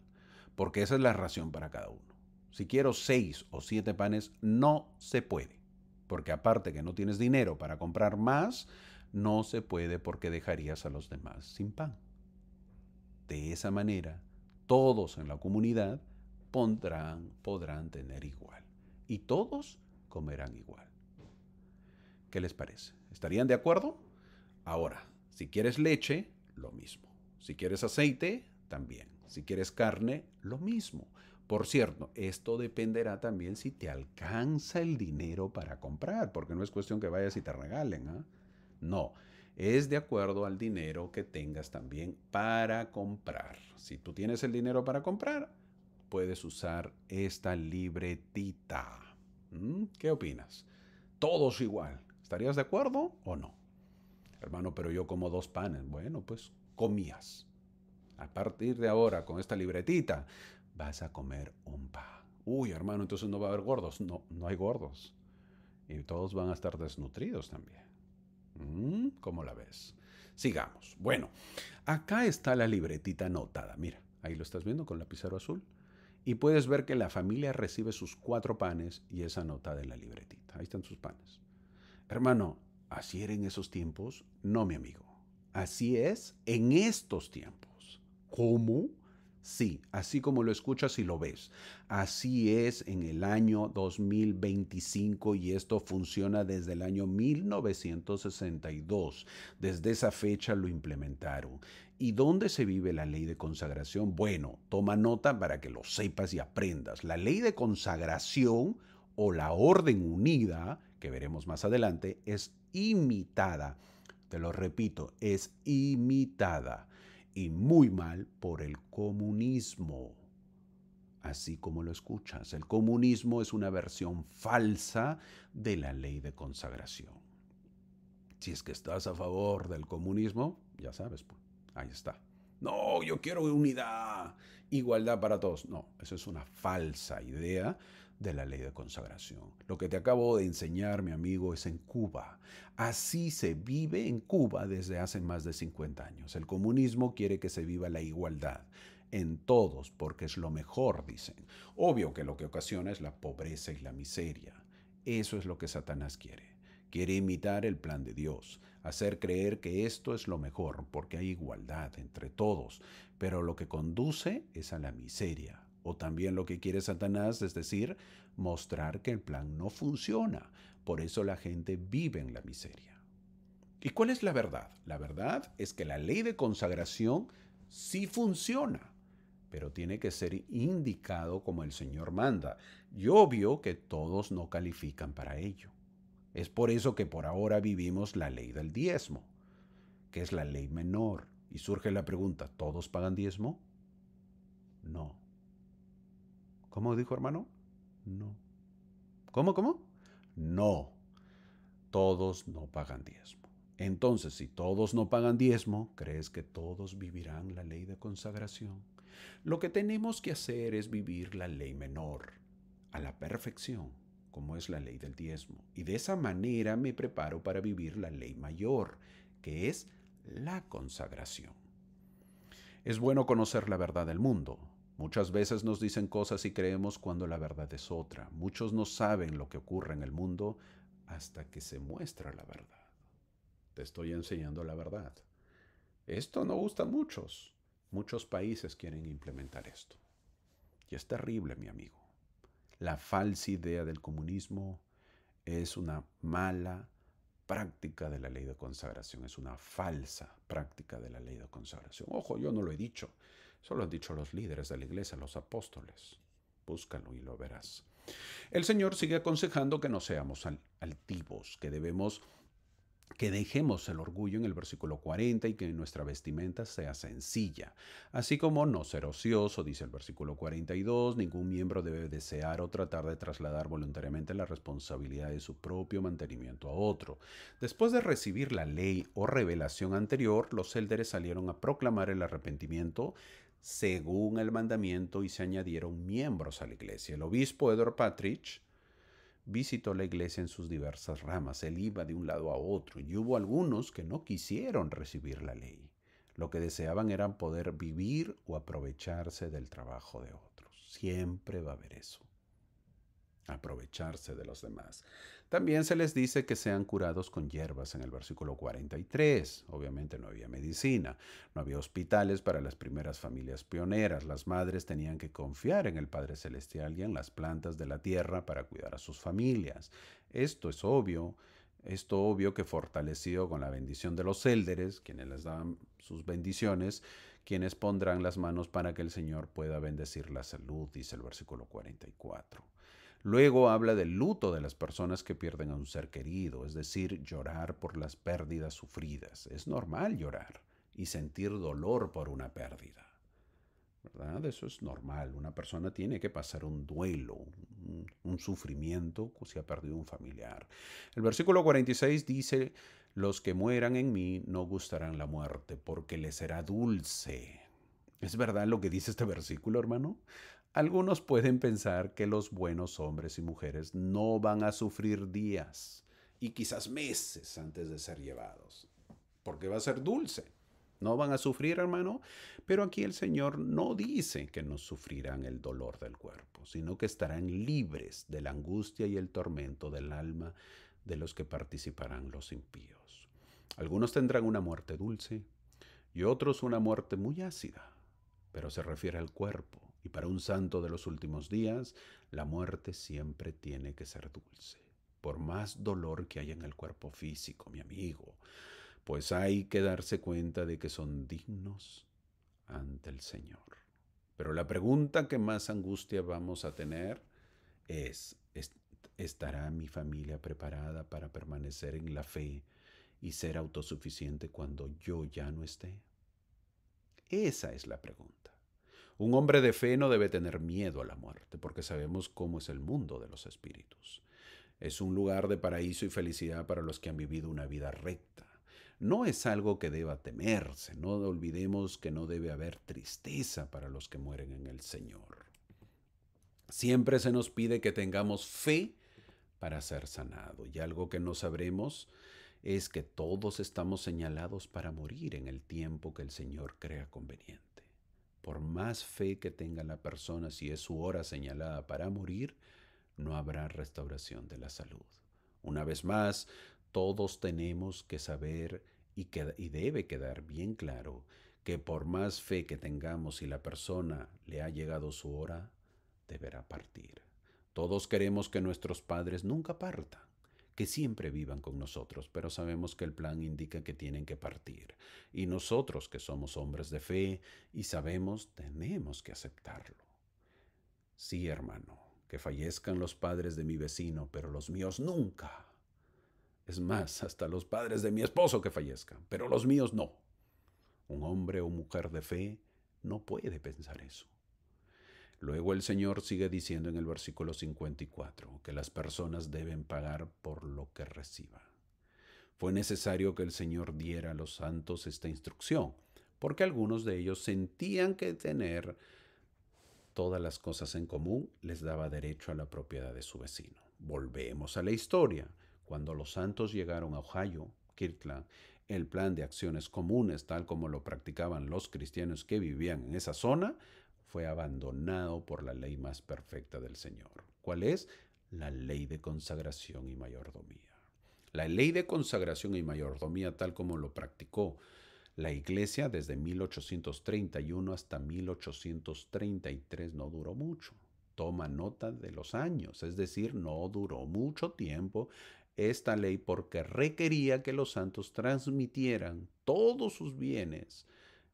Porque esa es la ración para cada uno. Si quiero 6 o 7 panes, no se puede. Porque aparte que no tienes dinero para comprar más, no se puede porque dejarías a los demás sin pan. De esa manera, todos en la comunidad podrán tener igual. Y todos comerán igual. ¿Qué les parece? ¿Estarían de acuerdo? Ahora, si quieres leche, lo mismo. Si quieres aceite, también. Si quieres carne, lo mismo. Por cierto, esto dependerá también si te alcanza el dinero para comprar, porque no es cuestión que vayas y te regalen, ¿eh? No, es de acuerdo al dinero que tengas también para comprar. Si tú tienes el dinero para comprar, puedes usar esta libretita. ¿Qué opinas? Todos igual. ¿Estarías de acuerdo o no? Hermano, pero yo como 2 panes. Bueno, pues comías. A partir de ahora, con esta libretita, vas a comer un pan. Uy, hermano, entonces no va a haber gordos. No, no hay gordos. Y todos van a estar desnutridos también. ¿Cómo la ves? Sigamos. Bueno, acá está la libretita anotada. Mira, ahí lo estás viendo con lapicero azul. Y puedes ver que la familia recibe sus 4 panes y es anotada en la libretita. Ahí están sus panes. Hermano, ¿así era en esos tiempos? No, mi amigo. Así es en estos tiempos. ¿Cómo? Sí, así como lo escuchas y lo ves. Así es en el año 2025 y esto funciona desde el año 1962. Desde esa fecha lo implementaron. ¿Y dónde se vive la ley de consagración? Bueno, toma nota para que lo sepas y aprendas. La ley de consagración o la orden unida, que veremos más adelante, es imitada. Te lo repito, es imitada y muy mal por el comunismo. Así como lo escuchas, el comunismo es una versión falsa de la ley de consagración. Si es que estás a favor del comunismo, ya sabes, pues, ahí está. No, yo quiero unidad, igualdad para todos. No, eso es una falsa idea de la ley de consagración. Lo que te acabo de enseñar, mi amigo, es en Cuba. Así se vive en Cuba desde hace más de 50 años. El comunismo quiere que se viva la igualdad en todos porque es lo mejor, dicen. Obvio que lo que ocasiona es la pobreza y la miseria. Eso es lo que Satanás quiere. Quiere imitar el plan de Dios, hacer creer que esto es lo mejor porque hay igualdad entre todos, pero lo que conduce es a la miseria. O también lo que quiere Satanás, es decir, mostrar que el plan no funciona. Por eso la gente vive en la miseria. ¿Y cuál es la verdad? La verdad es que la ley de consagración sí funciona, pero tiene que ser indicado como el Señor manda. Y obvio que todos no califican para ello. Es por eso que por ahora vivimos la ley del diezmo, que es la ley menor. Y surge la pregunta, ¿todos pagan diezmo? No. ¿Cómo dijo, hermano? No. ¿Cómo? No. Todos no pagan diezmo. Entonces, si todos no pagan diezmo, ¿crees que todos vivirán la ley de consagración? Lo que tenemos que hacer es vivir la ley menor a la perfección, como es la ley del diezmo. Y de esa manera me preparo para vivir la ley mayor, que es la consagración. Es bueno conocer la verdad del mundo. Muchas veces nos dicen cosas y creemos cuando la verdad es otra. Muchos no saben lo que ocurre en el mundo hasta que se muestra la verdad. Te estoy enseñando la verdad. Esto no gusta a muchos. Muchos países quieren implementar esto. Y es terrible, mi amigo. La falsa idea del comunismo es una mala práctica de la ley de consagración, es una falsa práctica de la ley de consagración. Ojo, yo no lo he dicho, eso lo han dicho los líderes de la iglesia, los apóstoles. Búscalo y lo verás. El Señor sigue aconsejando que no seamos altivos, que dejemos el orgullo en el versículo 40 y que nuestra vestimenta sea sencilla, así como no ser ocioso, dice el versículo 42, ningún miembro debe desear o tratar de trasladar voluntariamente la responsabilidad de su propio mantenimiento a otro. Después de recibir la ley o revelación anterior, los élderes salieron a proclamar el arrepentimiento según el mandamiento y se añadieron miembros a la iglesia. El obispo Edward Partridge visitó la iglesia en sus diversas ramas. Él iba de un lado a otro y hubo algunos que no quisieron recibir la ley. Lo que deseaban era poder vivir o aprovecharse del trabajo de otros. Siempre va a haber eso. Aprovecharse de los demás. También se les dice que sean curados con hierbas en el versículo 43. Obviamente no había medicina, no había hospitales para las primeras familias pioneras. Las madres tenían que confiar en el Padre Celestial y en las plantas de la tierra para cuidar a sus familias. Esto es obvio. Esto obvio que fortalecido con la bendición de los élderes, quienes les daban sus bendiciones, quienes pondrán las manos para que el Señor pueda bendecir la salud, dice el versículo 44. Luego habla del luto de las personas que pierden a un ser querido, es decir, llorar por las pérdidas sufridas. Es normal llorar y sentir dolor por una pérdida, ¿verdad? Eso es normal. Una persona tiene que pasar un duelo, un sufrimiento si ha perdido un familiar. El versículo 46 dice, los que mueran en mí no gustarán la muerte, porque les será dulce. ¿Es verdad lo que dice este versículo, hermano? Algunos pueden pensar que los buenos hombres y mujeres no van a sufrir días y quizás meses antes de ser llevados, porque va a ser dulce. No van a sufrir, hermano, pero aquí el Señor no dice que no sufrirán el dolor del cuerpo, sino que estarán libres de la angustia y el tormento del alma de los que participarán los impíos. Algunos tendrán una muerte dulce y otros una muerte muy ácida, pero se refiere al cuerpo. Y para un santo de los últimos días, la muerte siempre tiene que ser dulce. Por más dolor que haya en el cuerpo físico, mi amigo, pues hay que darse cuenta de que son dignos ante el Señor. Pero la pregunta que más angustia vamos a tener es, ¿estará mi familia preparada para permanecer en la fe y ser autosuficiente cuando yo ya no esté? Esa es la pregunta. Un hombre de fe no debe tener miedo a la muerte, porque sabemos cómo es el mundo de los espíritus. Es un lugar de paraíso y felicidad para los que han vivido una vida recta. No es algo que deba temerse. No olvidemos que no debe haber tristeza para los que mueren en el Señor. Siempre se nos pide que tengamos fe para ser sanado. Y algo que no sabremos es que todos estamos señalados para morir en el tiempo que el Señor crea conveniente. Por más fe que tenga la persona, si es su hora señalada para morir, no habrá restauración de la salud. Una vez más, todos tenemos que saber y debe quedar bien claro que por más fe que tengamos, si la persona le ha llegado su hora, deberá partir. Todos queremos que nuestros padres nunca partan, que siempre vivan con nosotros, pero sabemos que el plan indica que tienen que partir. Y nosotros, que somos hombres de fe y sabemos, tenemos que aceptarlo. Sí, hermano, que fallezcan los padres de mi vecino, pero los míos nunca. Es más, hasta los padres de mi esposo que fallezcan, pero los míos no. Un hombre o mujer de fe no puede pensar eso. Luego el Señor sigue diciendo en el versículo 54 que las personas deben pagar por lo que reciban. Fue necesario que el Señor diera a los santos esta instrucción, porque algunos de ellos sentían que tener todas las cosas en común les daba derecho a la propiedad de su vecino. Volvemos a la historia. Cuando los santos llegaron a Ohio, Kirtland, el plan de acciones comunes, tal como lo practicaban los cristianos que vivían en esa zona, fue abandonado por la ley más perfecta del Señor. ¿Cuál es? La ley de consagración y mayordomía. La ley de consagración y mayordomía, tal como lo practicó la iglesia desde 1831 hasta 1833, no duró mucho. Toma nota de los años, es decir, no duró mucho tiempo esta ley porque requería que los santos transmitieran todos sus bienes,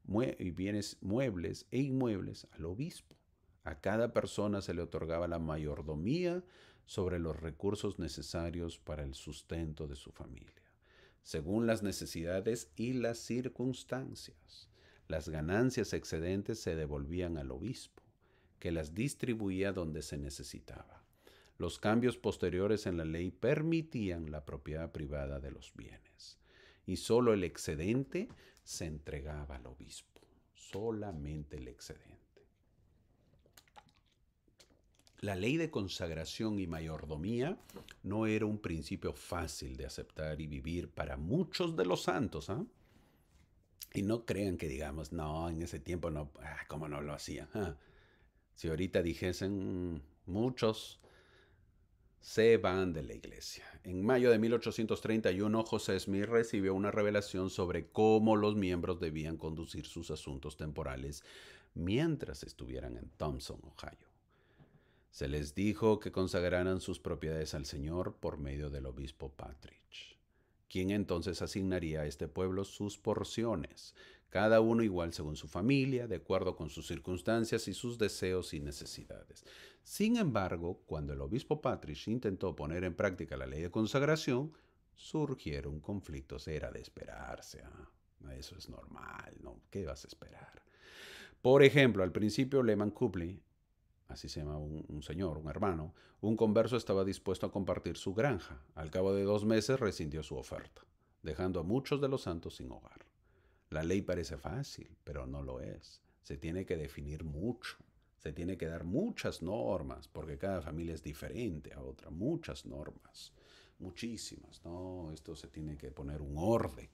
bienes muebles e inmuebles al obispo. A cada persona se le otorgaba la mayordomía sobre los recursos necesarios para el sustento de su familia, según las necesidades y las circunstancias. Las ganancias excedentes se devolvían al obispo, que las distribuía donde se necesitaba. Los cambios posteriores en la ley permitían la propiedad privada de los bienes, y solo el excedente se entregaba al obispo, solamente el excedente. La ley de consagración y mayordomía no era un principio fácil de aceptar y vivir para muchos de los santos, ¿ah? Y no crean que digamos, no, en ese tiempo no, ¿cómo no lo hacía? ¿Ah? Si ahorita dijesen, muchos se van de la iglesia. En mayo de 1831, José Smith recibió una revelación sobre cómo los miembros debían conducir sus asuntos temporales mientras estuvieran en Thompson, Ohio. Se les dijo que consagraran sus propiedades al Señor por medio del obispo Partridge, quien entonces asignaría a este pueblo sus porciones, cada uno igual según su familia, de acuerdo con sus circunstancias y sus deseos y necesidades. Sin embargo, cuando el obispo Partridge intentó poner en práctica la ley de consagración, surgieron conflictos. Era de esperarse. Eso es normal, ¿no? ¿Qué vas a esperar? Por ejemplo, al principio Lehman Copley, así se llama un señor, un hermano, un converso estaba dispuesto a compartir su granja. Al cabo de 2 meses rescindió su oferta, dejando a muchos de los santos sin hogar. La ley parece fácil, pero no lo es. Se tiene que definir mucho. Se tiene que dar muchas normas, porque cada familia es diferente a otra. Muchas normas, muchísimas, ¿no? Esto se tiene que poner un orden.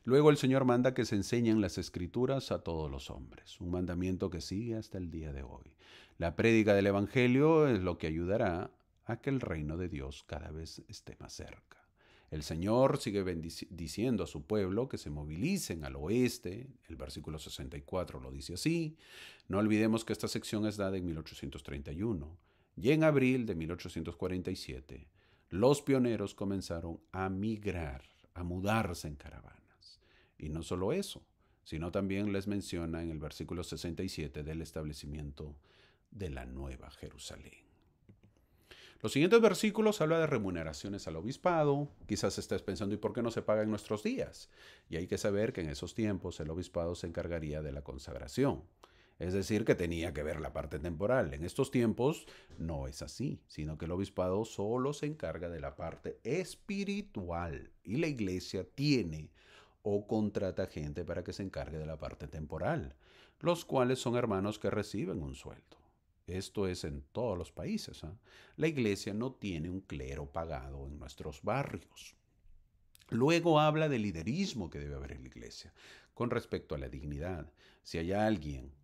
Luego el Señor manda que se enseñen las escrituras a todos los hombres, un mandamiento que sigue hasta el día de hoy. La prédica del Evangelio es lo que ayudará a que el reino de Dios cada vez esté más cerca. El Señor sigue diciendo a su pueblo que se movilicen al oeste. El versículo 64 lo dice así. No olvidemos que esta sección es dada en 1831. Y en abril de 1847, los pioneros comenzaron a migrar, a mudarse en caravana. Y no solo eso, sino también les menciona en el versículo 67 del establecimiento de la Nueva Jerusalén. Los siguientes versículos hablan de remuneraciones al obispado. Quizás estés pensando, ¿y por qué no se paga en nuestros días? Y hay que saber que en esos tiempos el obispado se encargaría de la consagración. Es decir, que tenía que ver la parte temporal. En estos tiempos no es así, sino que el obispado solo se encarga de la parte espiritual. Y la iglesia tiene o contrata gente para que se encargue de la parte temporal, los cuales son hermanos que reciben un sueldo. Esto es en todos los países. La iglesia no tiene un clero pagado en nuestros barrios. Luego habla del liderismo que debe haber en la iglesia con respecto a la dignidad. Si hay alguien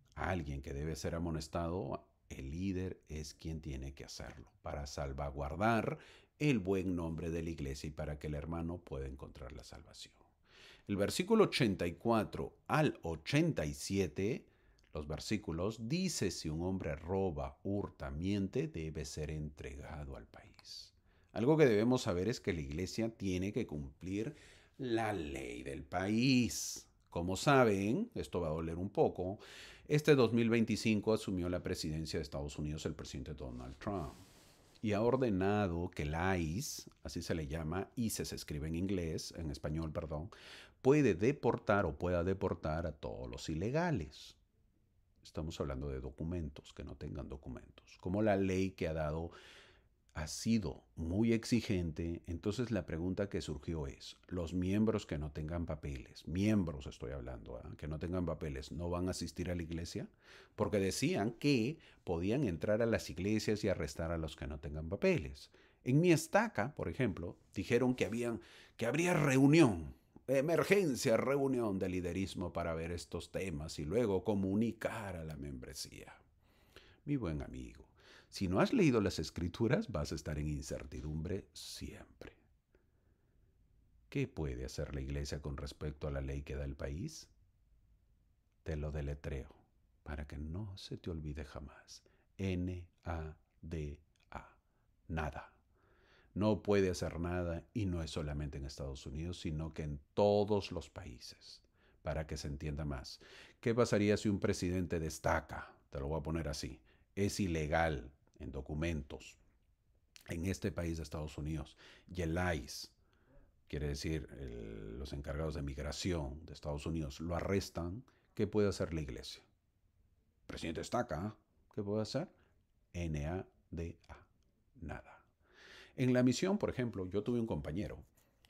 que debe ser amonestado, el líder es quien tiene que hacerlo para salvaguardar el buen nombre de la iglesia y para que el hermano pueda encontrar la salvación. El versículo 84 al 87, los versículos, dice: si un hombre roba, hurta, miente, debe ser entregado al país. Algo que debemos saber es que la iglesia tiene que cumplir la ley del país. Como saben, esto va a doler un poco, este 2025 asumió la presidencia de Estados Unidos el presidente Donald Trump y ha ordenado que la ICE, así se le llama, ICE se escribe en inglés, en español, perdón, pueda deportar a todos los ilegales. Estamos hablando de documentos, que no tengan documentos. Como la ley que ha sido muy exigente, entonces la pregunta que surgió es, los miembros que no tengan papeles, miembros estoy hablando, que no tengan papeles, ¿no van a asistir a la iglesia? Porque decían que podían entrar a las iglesias y arrestar a los que no tengan papeles. En mi estaca, por ejemplo, dijeron que habría reunión, emergencia, reunión de liderismo para ver estos temas y luego comunicar a la membresía. Mi buen amigo, si no has leído las escrituras, vas a estar en incertidumbre siempre. ¿Qué puede hacer la iglesia con respecto a la ley que da el país? Te lo deletreo para que no se te olvide jamás. N-A-D-A. Nada. No puede hacer nada y no es solamente en Estados Unidos, sino que en todos los países, para que se entienda más. ¿Qué pasaría si un presidente destaca? Te lo voy a poner así. Es ilegal en documentos en este país de Estados Unidos y el ICE, quiere decir los encargados de migración de Estados Unidos, lo arrestan. ¿Qué puede hacer la iglesia? El presidente destaca. ¿Qué puede hacer? NADA. Nada. En la misión, por ejemplo, yo tuve un compañero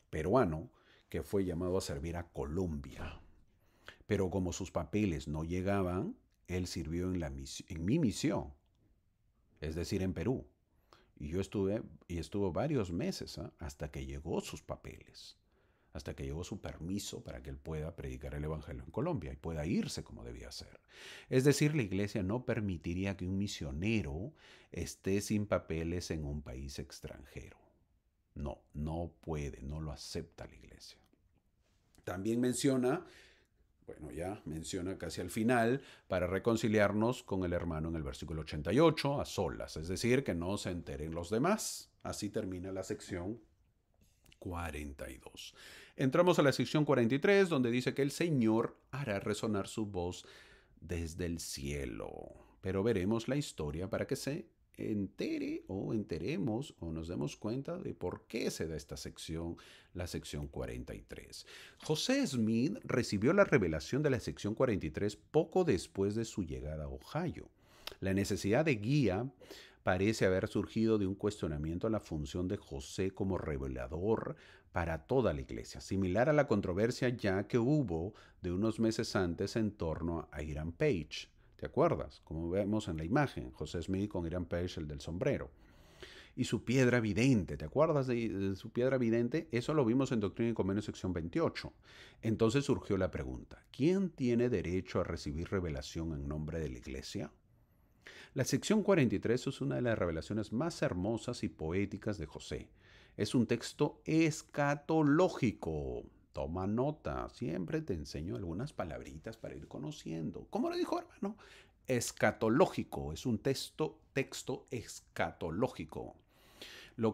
peruano que fue llamado a servir a Colombia. Pero como sus papeles no llegaban, él sirvió en mi misión, es decir, en Perú. Y estuvo varios meses, ¿ah? Hasta que llegó sus papeles, hasta que llegó su permiso para que él pueda predicar el Evangelio en Colombia y pueda irse como debía ser. Es decir, la iglesia no permitiría que un misionero esté sin papeles en un país extranjero. No, no puede, no lo acepta la iglesia. También menciona casi al final, para reconciliarnos con el hermano en el versículo 88, a solas, es decir, que no se enteren los demás. Así termina la sección 42. Entramos a la sección 43, donde dice que el Señor hará resonar su voz desde el cielo. Pero veremos la historia para que se entere o enteremos o nos demos cuenta de por qué se da esta sección, la sección 43. José Smith recibió la revelación de la sección 43 poco después de su llegada a Ohio. La necesidad de guía parece haber surgido de un cuestionamiento a la función de José como revelador para toda la iglesia, similar a la controversia ya que hubo de unos meses antes en torno a Hiram Page. ¿Te acuerdas? Como vemos en la imagen, José Smith con Hiram Page, el del sombrero. Y su piedra vidente, ¿te acuerdas de su piedra vidente? Eso lo vimos en Doctrina y Convenios sección 28. Entonces surgió la pregunta, ¿quién tiene derecho a recibir revelación en nombre de la iglesia? La sección 43 es una de las revelaciones más hermosas y poéticas de José. Es un texto escatológico. Toma nota, siempre te enseño algunas palabritas para ir conociendo. ¿Cómo lo dijo, hermano? Escatológico, es un texto escatológico.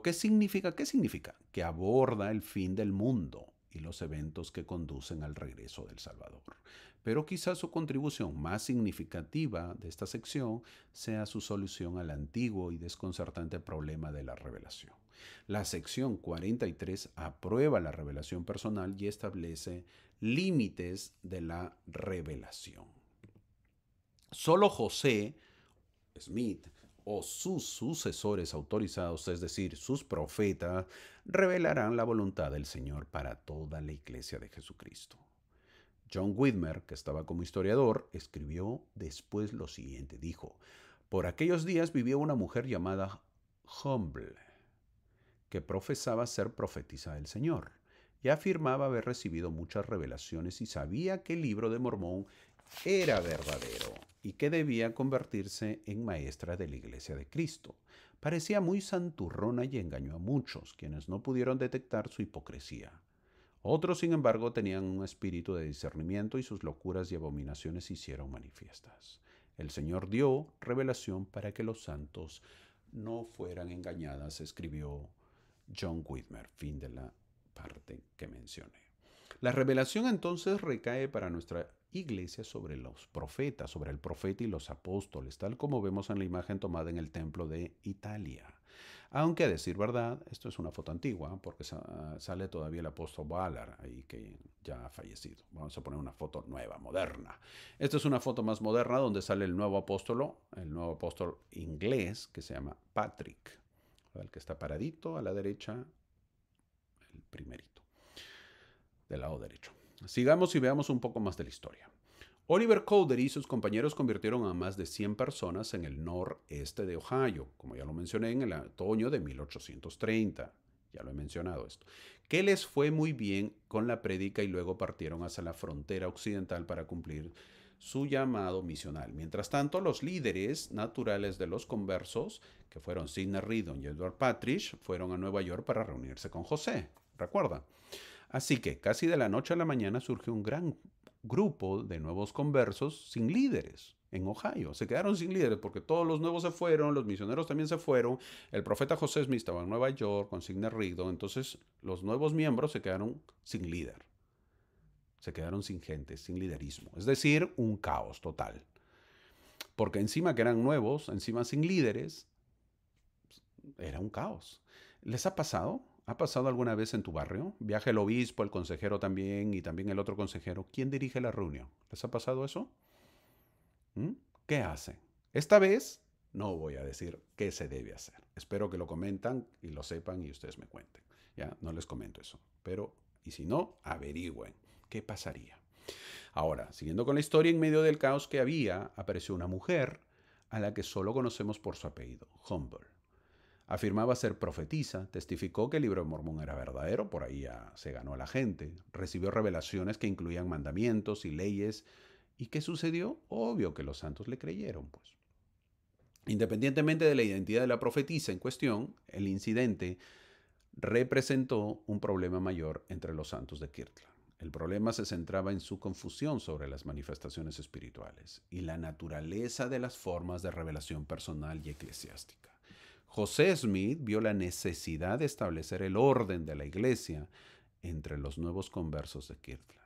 ¿Qué significa? ¿Qué significa? Que aborda el fin del mundo y los eventos que conducen al regreso del Salvador. Pero quizás su contribución más significativa de esta sección sea su solución al antiguo y desconcertante problema de la revelación. La sección 43 aprueba la revelación personal y establece límites de la revelación. Solo José Smith o sus sucesores autorizados, es decir, sus profetas, revelarán la voluntad del Señor para toda la iglesia de Jesucristo. John Whitmer, que estaba como historiador, escribió después lo siguiente. Dijo, por aquellos días vivía una mujer llamada Humble, que profesaba ser profetisa del Señor y afirmaba haber recibido muchas revelaciones y sabía que el libro de Mormón era verdadero y que debía convertirse en maestra de la Iglesia de Cristo. Parecía muy santurrona y engañó a muchos, quienes no pudieron detectar su hipocresía. Otros, sin embargo, tenían un espíritu de discernimiento y sus locuras y abominaciones se hicieron manifiestas. El Señor dio revelación para que los santos no fueran engañadas, escribió John Whitmer. Fin de la parte que mencioné. La revelación entonces recae para nuestra iglesia sobre los profetas, sobre el profeta y los apóstoles, tal como vemos en la imagen tomada en el templo de Italia. Aunque a decir verdad, esto es una foto antigua, porque sale todavía el apóstol Ballard, ahí que ya ha fallecido. Vamos a poner una foto nueva, moderna. Esta es una foto más moderna donde sale el nuevo apóstol inglés, que se llama Patrick, el que está paradito a la derecha, el primerito, del lado derecho. Sigamos y veamos un poco más de la historia. Oliver Cowdery y sus compañeros convirtieron a más de 100 personas en el noreste de Ohio, como ya lo mencioné, en el otoño de 1830. Ya lo he mencionado esto. Que les fue muy bien con la prédica y luego partieron hacia la frontera occidental para cumplir su llamado misional. Mientras tanto, los líderes naturales de los conversos, que fueron Sidney Rigdon y Edward Parrish, fueron a Nueva York para reunirse con José. ¿Recuerdan? Así que casi de la noche a la mañana surgió un gran grupo de nuevos conversos sin líderes en Ohio. Se quedaron sin líderes porque todos los nuevos se fueron, los misioneros también se fueron, el profeta José Smith estaba en Nueva York con Sidney Rigdon, entonces los nuevos miembros se quedaron sin líder, se quedaron sin gente, sin liderismo. Es decir, un caos total. Porque encima que eran nuevos, encima sin líderes, era un caos. ¿Les ha pasado? ¿Ha pasado alguna vez en tu barrio? Viaja el obispo, el consejero también y también el otro consejero. ¿Quién dirige la reunión? ¿Les ha pasado eso? ¿Mm? ¿Qué hacen? Esta vez no voy a decir qué se debe hacer. Espero que lo comentan y lo sepan y ustedes me cuenten. Ya, no les comento eso. Pero, y si no, averigüen qué pasaría. Ahora, siguiendo con la historia, en medio del caos que había, apareció una mujer a la que solo conocemos por su apellido, Humble. Afirmaba ser profetisa, testificó que el libro de Mormón era verdadero, por ahí ya se ganó a la gente, recibió revelaciones que incluían mandamientos y leyes. ¿Y qué sucedió? Obvio que los santos le creyeron, pues. Independientemente de la identidad de la profetisa en cuestión, el incidente representó un problema mayor entre los santos de Kirtland. El problema se centraba en su confusión sobre las manifestaciones espirituales y la naturaleza de las formas de revelación personal y eclesiástica. José Smith vio la necesidad de establecer el orden de la iglesia entre los nuevos conversos de Kirtland.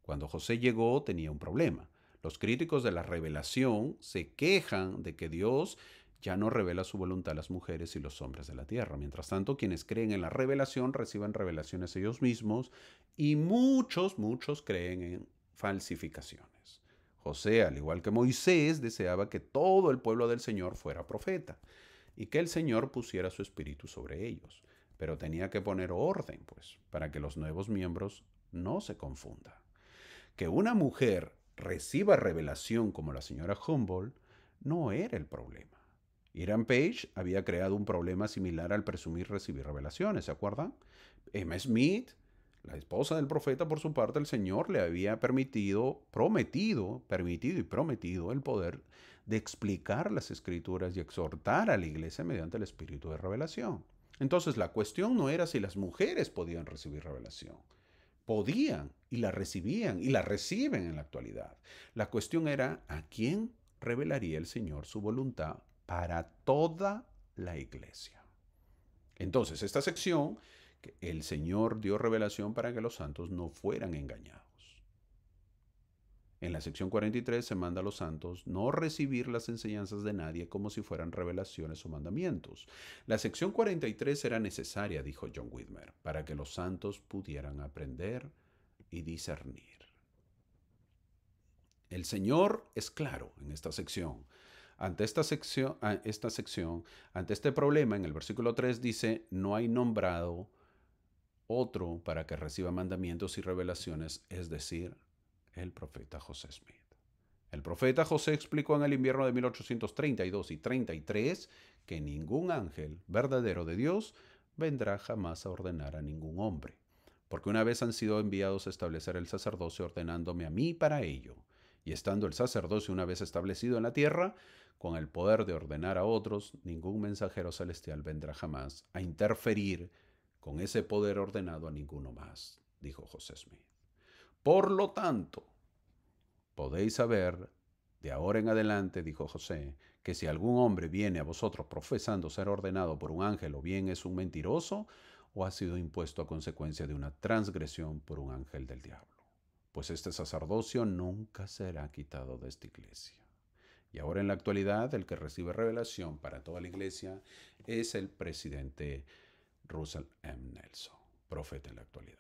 Cuando José llegó tenía un problema. Los críticos de la revelación se quejan de que Dios ya no revela su voluntad a las mujeres y los hombres de la tierra. Mientras tanto, quienes creen en la revelación reciben revelaciones ellos mismos y muchos creen en falsificaciones. José, al igual que Moisés, deseaba que todo el pueblo del Señor fuera profeta y que el Señor pusiera su espíritu sobre ellos. Pero tenía que poner orden, pues, para que los nuevos miembros no se confundan. Que una mujer reciba revelación como la señora Humboldt no era el problema. Hiram Page había creado un problema similar al presumir recibir revelaciones, ¿se acuerdan? Emma Smith, la esposa del profeta, por su parte, el Señor le había permitido el poder de explicar las escrituras y exhortar a la iglesia mediante el espíritu de revelación. Entonces la cuestión no era si las mujeres podían recibir revelación. Podían y la recibían y la reciben en la actualidad. La cuestión era a quién revelaría el Señor su voluntad para toda la iglesia. Entonces, esta sección, que el Señor dio revelación para que los santos no fueran engañados. En la sección 43 se manda a los santos no recibir las enseñanzas de nadie como si fueran revelaciones o mandamientos. La sección 43 era necesaria, dijo John Whitmer, para que los santos pudieran aprender y discernir. El Señor es claro en esta sección. Ante este problema, en el versículo 3 dice, no hay nombrado otro para que reciba mandamientos y revelaciones, es decir, el profeta José Smith. El profeta José explicó en el invierno de 1832 y 33 que ningún ángel verdadero de Dios vendrá jamás a ordenar a ningún hombre, porque una vez han sido enviados a establecer el sacerdocio ordenándome a mí para ello, y estando el sacerdocio una vez establecido en la tierra, con el poder de ordenar a otros, ningún mensajero celestial vendrá jamás a interferir con ese poder ordenado a ninguno más, dijo José Smith. Por lo tanto, podéis saber de ahora en adelante, dijo José, que si algún hombre viene a vosotros profesando ser ordenado por un ángel, o bien es un mentiroso, o ha sido impuesto a consecuencia de una transgresión por un ángel del diablo. Pues este sacerdocio nunca será quitado de esta iglesia. Y ahora en la actualidad, el que recibe revelación para toda la iglesia es el presidente Russell M. Nelson, profeta en la actualidad.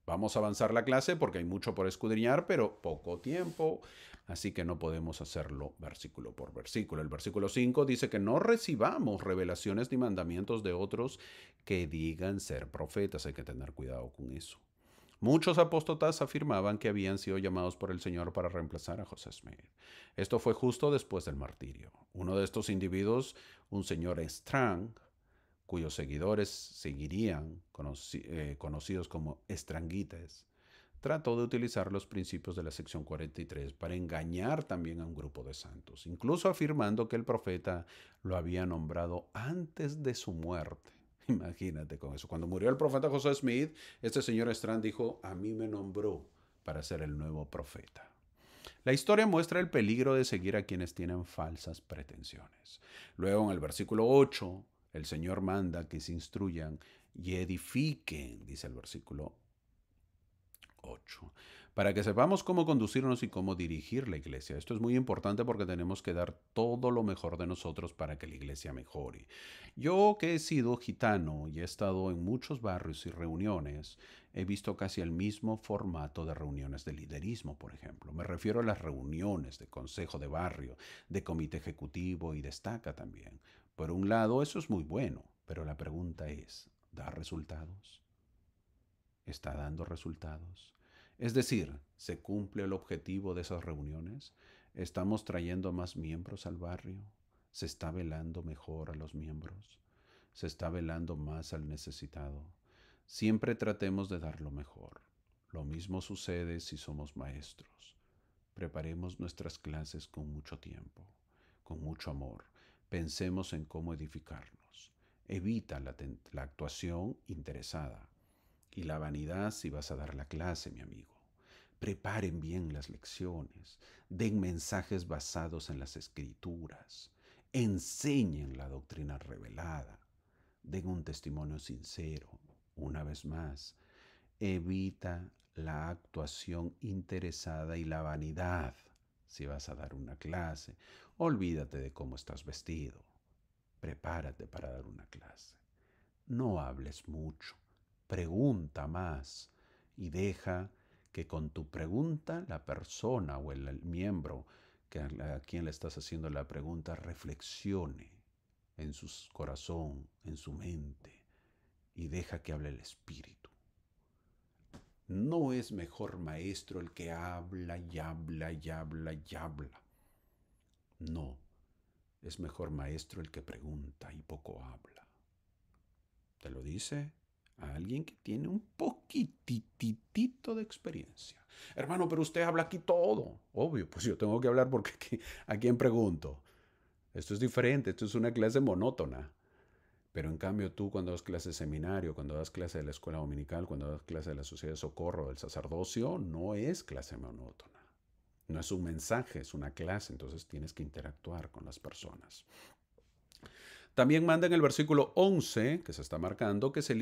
Vamos a avanzar la clase porque hay mucho por escudriñar, pero poco tiempo, así que no podemos hacerlo versículo por versículo. El versículo 5 dice que no recibamos revelaciones ni mandamientos de otros que digan ser profetas. Hay que tener cuidado con eso. Muchos apóstatas afirmaban que habían sido llamados por el Señor para reemplazar a José Smith. Esto fue justo después del martirio. Uno de estos individuos, un señor Strang, cuyos seguidores seguirían, conocidos como estranguites, trató de utilizar los principios de la sección 43 para engañar también a un grupo de santos, incluso afirmando que el profeta lo había nombrado antes de su muerte. Imagínate con eso. Cuando murió el profeta José Smith, este señor Strand dijo, a mí me nombró para ser el nuevo profeta. La historia muestra el peligro de seguir a quienes tienen falsas pretensiones. Luego, en el versículo 8, el Señor manda que se instruyan y edifiquen, dice el versículo 8, para que sepamos cómo conducirnos y cómo dirigir la iglesia. Esto es muy importante porque tenemos que dar todo lo mejor de nosotros para que la iglesia mejore. Yo, que he sido gitano y he estado en muchos barrios y reuniones, he visto casi el mismo formato de reuniones de liderismo, por ejemplo. Me refiero a las reuniones de consejo de barrio, de comité ejecutivo y destaca también. Por un lado, eso es muy bueno, pero la pregunta es, ¿da resultados? ¿Está dando resultados? Es decir, ¿se cumple el objetivo de esas reuniones? ¿Estamos trayendo más miembros al barrio? ¿Se está velando mejor a los miembros? ¿Se está velando más al necesitado? Siempre tratemos de dar lo mejor. Lo mismo sucede si somos maestros. Preparemos nuestras clases con mucho tiempo, con mucho amor. Pensemos en cómo edificarnos. Evita la actuación interesada y la vanidad si vas a dar la clase, mi amigo. Preparen bien las lecciones, den mensajes basados en las escrituras, enseñen la doctrina revelada, den un testimonio sincero. Una vez más, evita la actuación interesada y la vanidad si vas a dar una clase. Olvídate de cómo estás vestido. Prepárate para dar una clase. No hables mucho, pregunta más y deja que con tu pregunta la persona o el miembro a quien le estás haciendo la pregunta reflexione en su corazón, en su mente y deja que hable el espíritu. No es mejor maestro el que habla y habla y habla y habla. No, es mejor maestro el que pregunta y poco habla. Te lo dice a alguien que tiene un poquititito de experiencia. Hermano, pero usted habla aquí todo. Obvio, pues yo tengo que hablar porque ¿a quién pregunto? Esto es diferente, esto es una clase monótona. Pero en cambio tú cuando das clase de seminario, cuando das clase de la escuela dominical, cuando das clase de la sociedad de socorro, del sacerdocio, no es clase monótona. No es un mensaje, es una clase, entonces tienes que interactuar con las personas. También manda en el versículo 11, que se está marcando, que se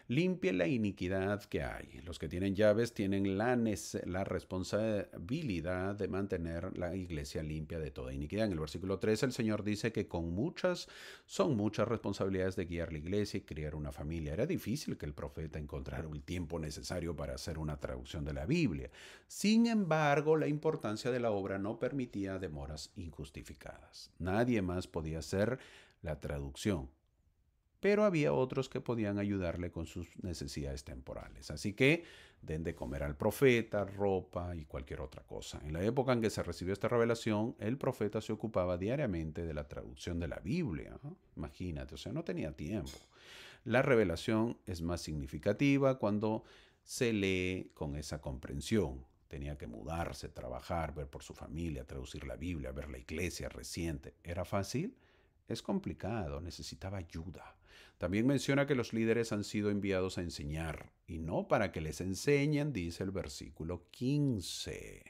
limpie la iniquidad que hay. Los que tienen llaves tienen la responsabilidad de mantener la iglesia limpia de toda iniquidad. En el versículo 13 el Señor dice que son muchas responsabilidades de guiar la iglesia y criar una familia. Era difícil que el profeta encontrara el tiempo necesario para hacer una traducción de la Biblia. Sin embargo, la importancia de la obra no permitía demoras injustificadas. Nadie más podía hacer la traducción, pero había otros que podían ayudarle con sus necesidades temporales. Así que den de comer al profeta, ropa y cualquier otra cosa. En la época en que se recibió esta revelación, el profeta se ocupaba diariamente de la traducción de la Biblia. Imagínate, o sea, no tenía tiempo. La revelación es más significativa cuando se lee con esa comprensión. Tenía que mudarse, trabajar, ver por su familia, traducir la Biblia, ver la iglesia reciente. ¿Era fácil? Es complicado, necesitaba ayuda. También menciona que los líderes han sido enviados a enseñar y no para que les enseñen, dice el versículo 15.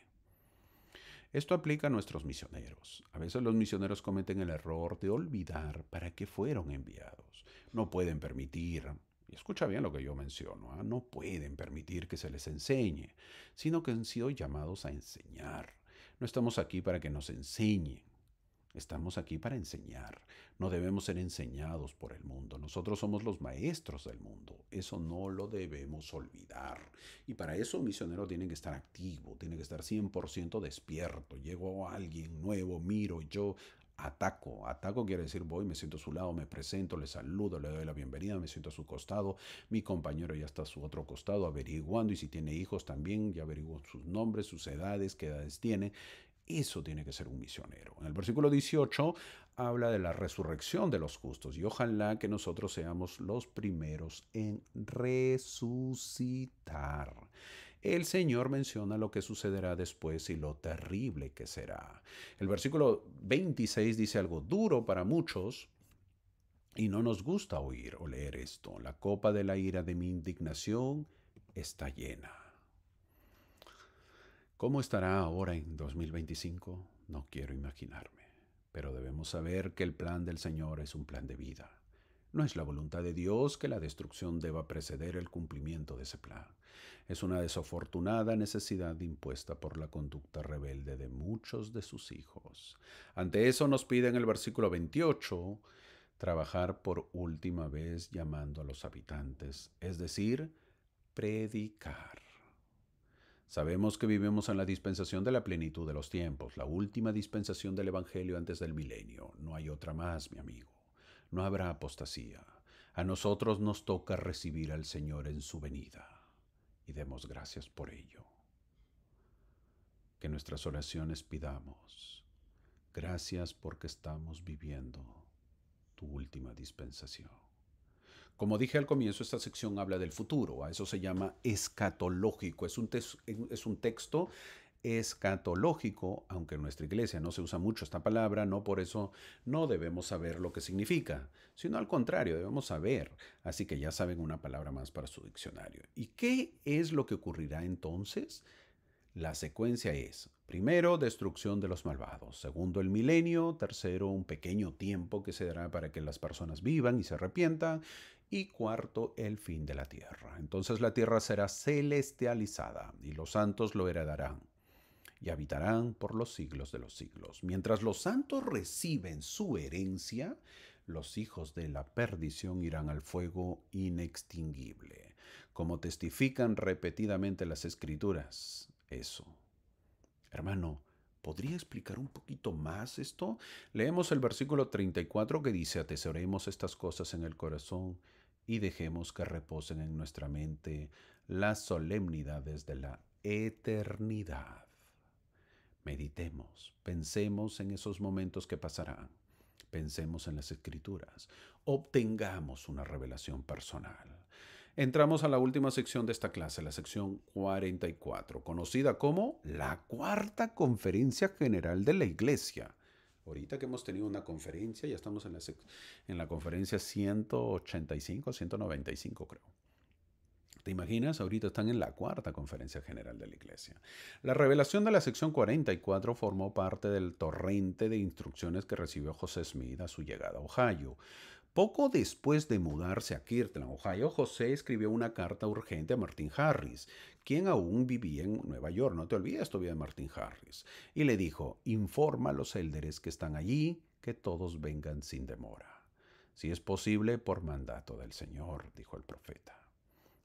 Esto aplica a nuestros misioneros. A veces los misioneros cometen el error de olvidar para qué fueron enviados. No pueden permitir, y escucha bien lo que yo menciono, no pueden permitir que se les enseñe, sino que han sido llamados a enseñar. No estamos aquí para que nos enseñen. Estamos aquí para enseñar. No debemos ser enseñados por el mundo. Nosotros somos los maestros del mundo. Eso no lo debemos olvidar. Y para eso un misionero tiene que estar activo, tiene que estar 100% despierto. Llegó alguien nuevo, miro, yo ataco. Ataco quiere decir voy, me siento a su lado, me presento, le saludo, le doy la bienvenida, me siento a su costado. Mi compañero ya está a su otro costado averiguando y si tiene hijos también, ya averiguo sus nombres, sus edades, qué edades tiene. Eso tiene que ser un misionero. En el versículo 18 habla de la resurrección de los justos y ojalá que nosotros seamos los primeros en resucitar. El Señor menciona lo que sucederá después y lo terrible que será. El versículo 26 dice algo duro para muchos y no nos gusta oír o leer esto. La copa de la ira de mi indignación está llena. ¿Cómo estará ahora en 2025? No quiero imaginarme, pero debemos saber que el plan del Señor es un plan de vida. No es la voluntad de Dios que la destrucción deba preceder el cumplimiento de ese plan. Es una desafortunada necesidad impuesta por la conducta rebelde de muchos de sus hijos. Ante eso nos pide en el versículo 28 trabajar por última vez llamando a los habitantes, es decir, predicar. Sabemos que vivimos en la dispensación de la plenitud de los tiempos, la última dispensación del Evangelio antes del milenio. No hay otra más, mi amigo. No habrá apostasía. A nosotros nos toca recibir al Señor en su venida. Y demos gracias por ello. Que nuestras oraciones pidamos. Gracias porque estamos viviendo tu última dispensación. Como dije al comienzo, esta sección habla del futuro. A eso se llama escatológico. Es un texto escatológico, aunque en nuestra iglesia no se usa mucho esta palabra, no por eso no debemos saber lo que significa, sino al contrario, debemos saber. Así que ya saben una palabra más para su diccionario. ¿Y qué es lo que ocurrirá entonces? La secuencia es, primero, destrucción de los malvados, segundo, el milenio, tercero, un pequeño tiempo que se dará para que las personas vivan y se arrepientan, y cuarto, el fin de la tierra. Entonces la tierra será celestializada y los santos lo heredarán y habitarán por los siglos de los siglos. Mientras los santos reciben su herencia, los hijos de la perdición irán al fuego inextinguible, como testifican repetidamente las escrituras. Eso. Hermano, ¿podría explicar un poquito más esto? Leemos el versículo 34 que dice, atesoremos estas cosas en el corazón y dejemos que reposen en nuestra mente las solemnidades de la eternidad. Meditemos, pensemos en esos momentos que pasarán, pensemos en las escrituras, obtengamos una revelación personal. Entramos a la última sección de esta clase, la sección 44, conocida como la Cuarta Conferencia General de la Iglesia. Ahorita que hemos tenido una conferencia, ya estamos en la conferencia 185, 195 creo. ¿Te imaginas? Ahorita están en la Cuarta Conferencia General de la Iglesia. La revelación de la sección 44 formó parte del torrente de instrucciones que recibió José Smith a su llegada a Ohio. Poco después de mudarse a Kirtland, Ohio, José escribió una carta urgente a Martin Harris, quien aún vivía en Nueva York. No te olvides todavía de Martin Harris. Y le dijo, informa a los élderes que están allí, que todos vengan sin demora. Si es posible, por mandato del Señor, dijo el profeta.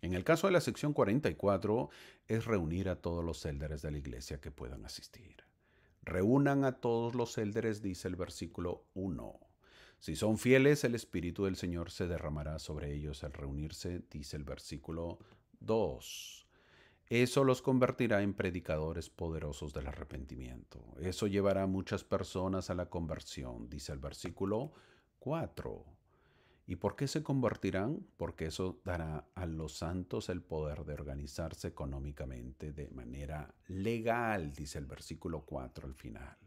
En el caso de la sección 44, es reunir a todos los élderes de la iglesia que puedan asistir. Reúnan a todos los élderes, dice el versículo 1. Si son fieles, el Espíritu del Señor se derramará sobre ellos al reunirse, dice el versículo 2. Eso los convertirá en predicadores poderosos del arrepentimiento. Eso llevará a muchas personas a la conversión, dice el versículo 4. ¿Y por qué se convertirán? Porque eso dará a los santos el poder de organizarse económicamente de manera legal, dice el versículo 4 al final.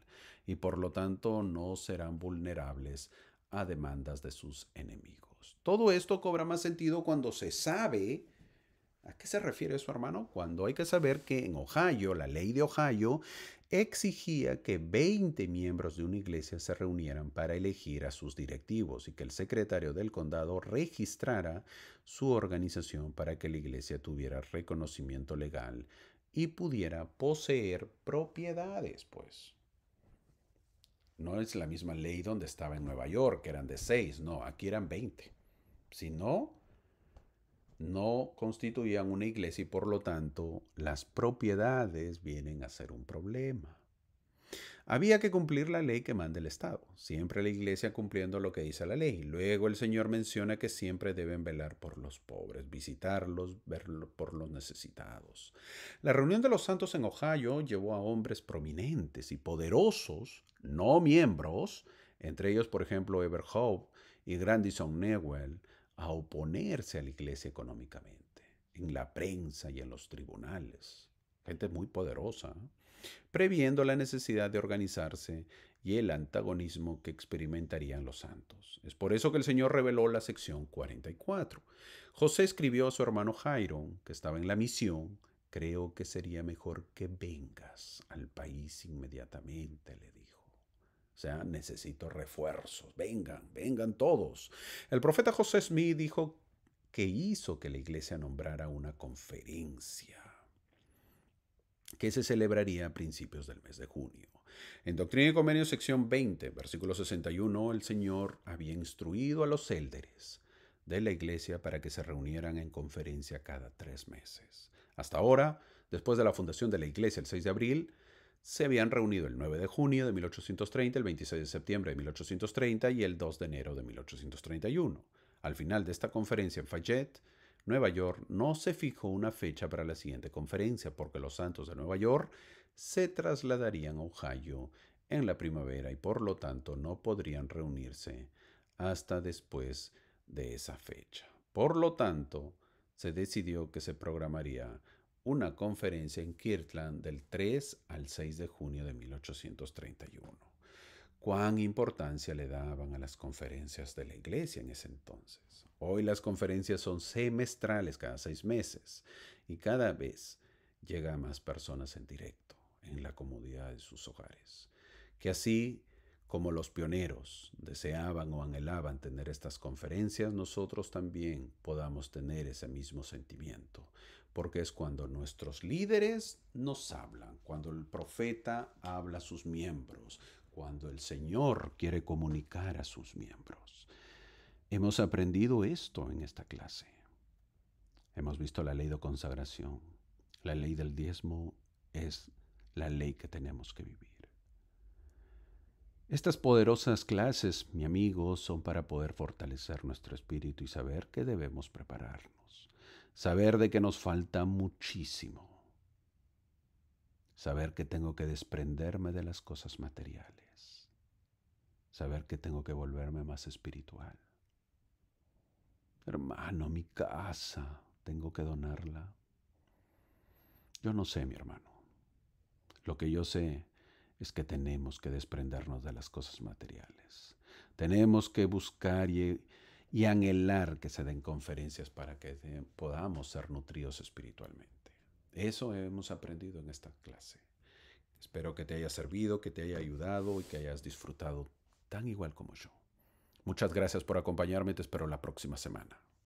Y por lo tanto no serán vulnerables a demandas de sus enemigos. Todo esto cobra más sentido cuando se sabe. ¿A qué se refiere eso, hermano? Cuando hay que saber que en Ohio, la ley de Ohio, exigía que 20 miembros de una iglesia se reunieran para elegir a sus directivos y que el secretario del condado registrara su organización para que la iglesia tuviera reconocimiento legal y pudiera poseer propiedades, pues. No es la misma ley donde estaba en Nueva York, que eran de 6, no, aquí eran 20. Si no, no constituían una iglesia y por lo tanto las propiedades vienen a ser un problema. Había que cumplir la ley que manda el Estado, siempre la iglesia cumpliendo lo que dice la ley. Luego el Señor menciona que siempre deben velar por los pobres, visitarlos, ver por los necesitados. La reunión de los santos en Ohio llevó a hombres prominentes y poderosos, no miembros, entre ellos por ejemplo Everhope y Grandison Newell, a oponerse a la iglesia económicamente, en la prensa y en los tribunales. Gente muy poderosa, ¿eh? Previendo la necesidad de organizarse y el antagonismo que experimentarían los santos. Es por eso que el Señor reveló la sección 44. José escribió a su hermano Jairo, que estaba en la misión, creo que sería mejor que vengas al país inmediatamente, le dijo. O sea, necesito refuerzos. Vengan, vengan todos. El profeta José Smith dijo que hizo que la iglesia nombrara una conferencia que se celebraría a principios del mes de junio. En Doctrina y Convenios, sección 20, versículo 61, el Señor había instruido a los élderes de la iglesia para que se reunieran en conferencia cada 3 meses. Hasta ahora, después de la fundación de la iglesia el 6 de abril, se habían reunido el 9 de junio de 1830, el 26 de septiembre de 1830 y el 2 de enero de 1831. Al final de esta conferencia en Fayette, Nueva York, no se fijó una fecha para la siguiente conferencia porque los santos de Nueva York se trasladarían a Ohio en la primavera y por lo tanto no podrían reunirse hasta después de esa fecha. Por lo tanto, se decidió que se programaría una conferencia en Kirtland del 3 al 6 de junio de 1831. ¿Cuán importancia le daban a las conferencias de la iglesia en ese entonces? Hoy las conferencias son semestrales, cada 6 meses, y cada vez llega a más personas en directo, en la comodidad de sus hogares. Que así como los pioneros deseaban o anhelaban tener estas conferencias, nosotros también podamos tener ese mismo sentimiento, porque es cuando nuestros líderes nos hablan, cuando el profeta habla a sus miembros, cuando el Señor quiere comunicar a sus miembros. Hemos aprendido esto en esta clase. Hemos visto la ley de consagración. La ley del diezmo es la ley que tenemos que vivir. Estas poderosas clases, mi amigo, son para poder fortalecer nuestro espíritu y saber que debemos prepararnos. Saber de que nos falta muchísimo. Saber que tengo que desprenderme de las cosas materiales. Saber que tengo que volverme más espiritual. Hermano, mi casa, tengo que donarla. Yo no sé, mi hermano. Lo que yo sé es que tenemos que desprendernos de las cosas materiales. Tenemos que buscar y anhelar que se den conferencias para que podamos ser nutridos espiritualmente. Eso hemos aprendido en esta clase. Espero que te haya servido, que te haya ayudado y que hayas disfrutado tan igual como yo. Muchas gracias por acompañarme. Te espero la próxima semana.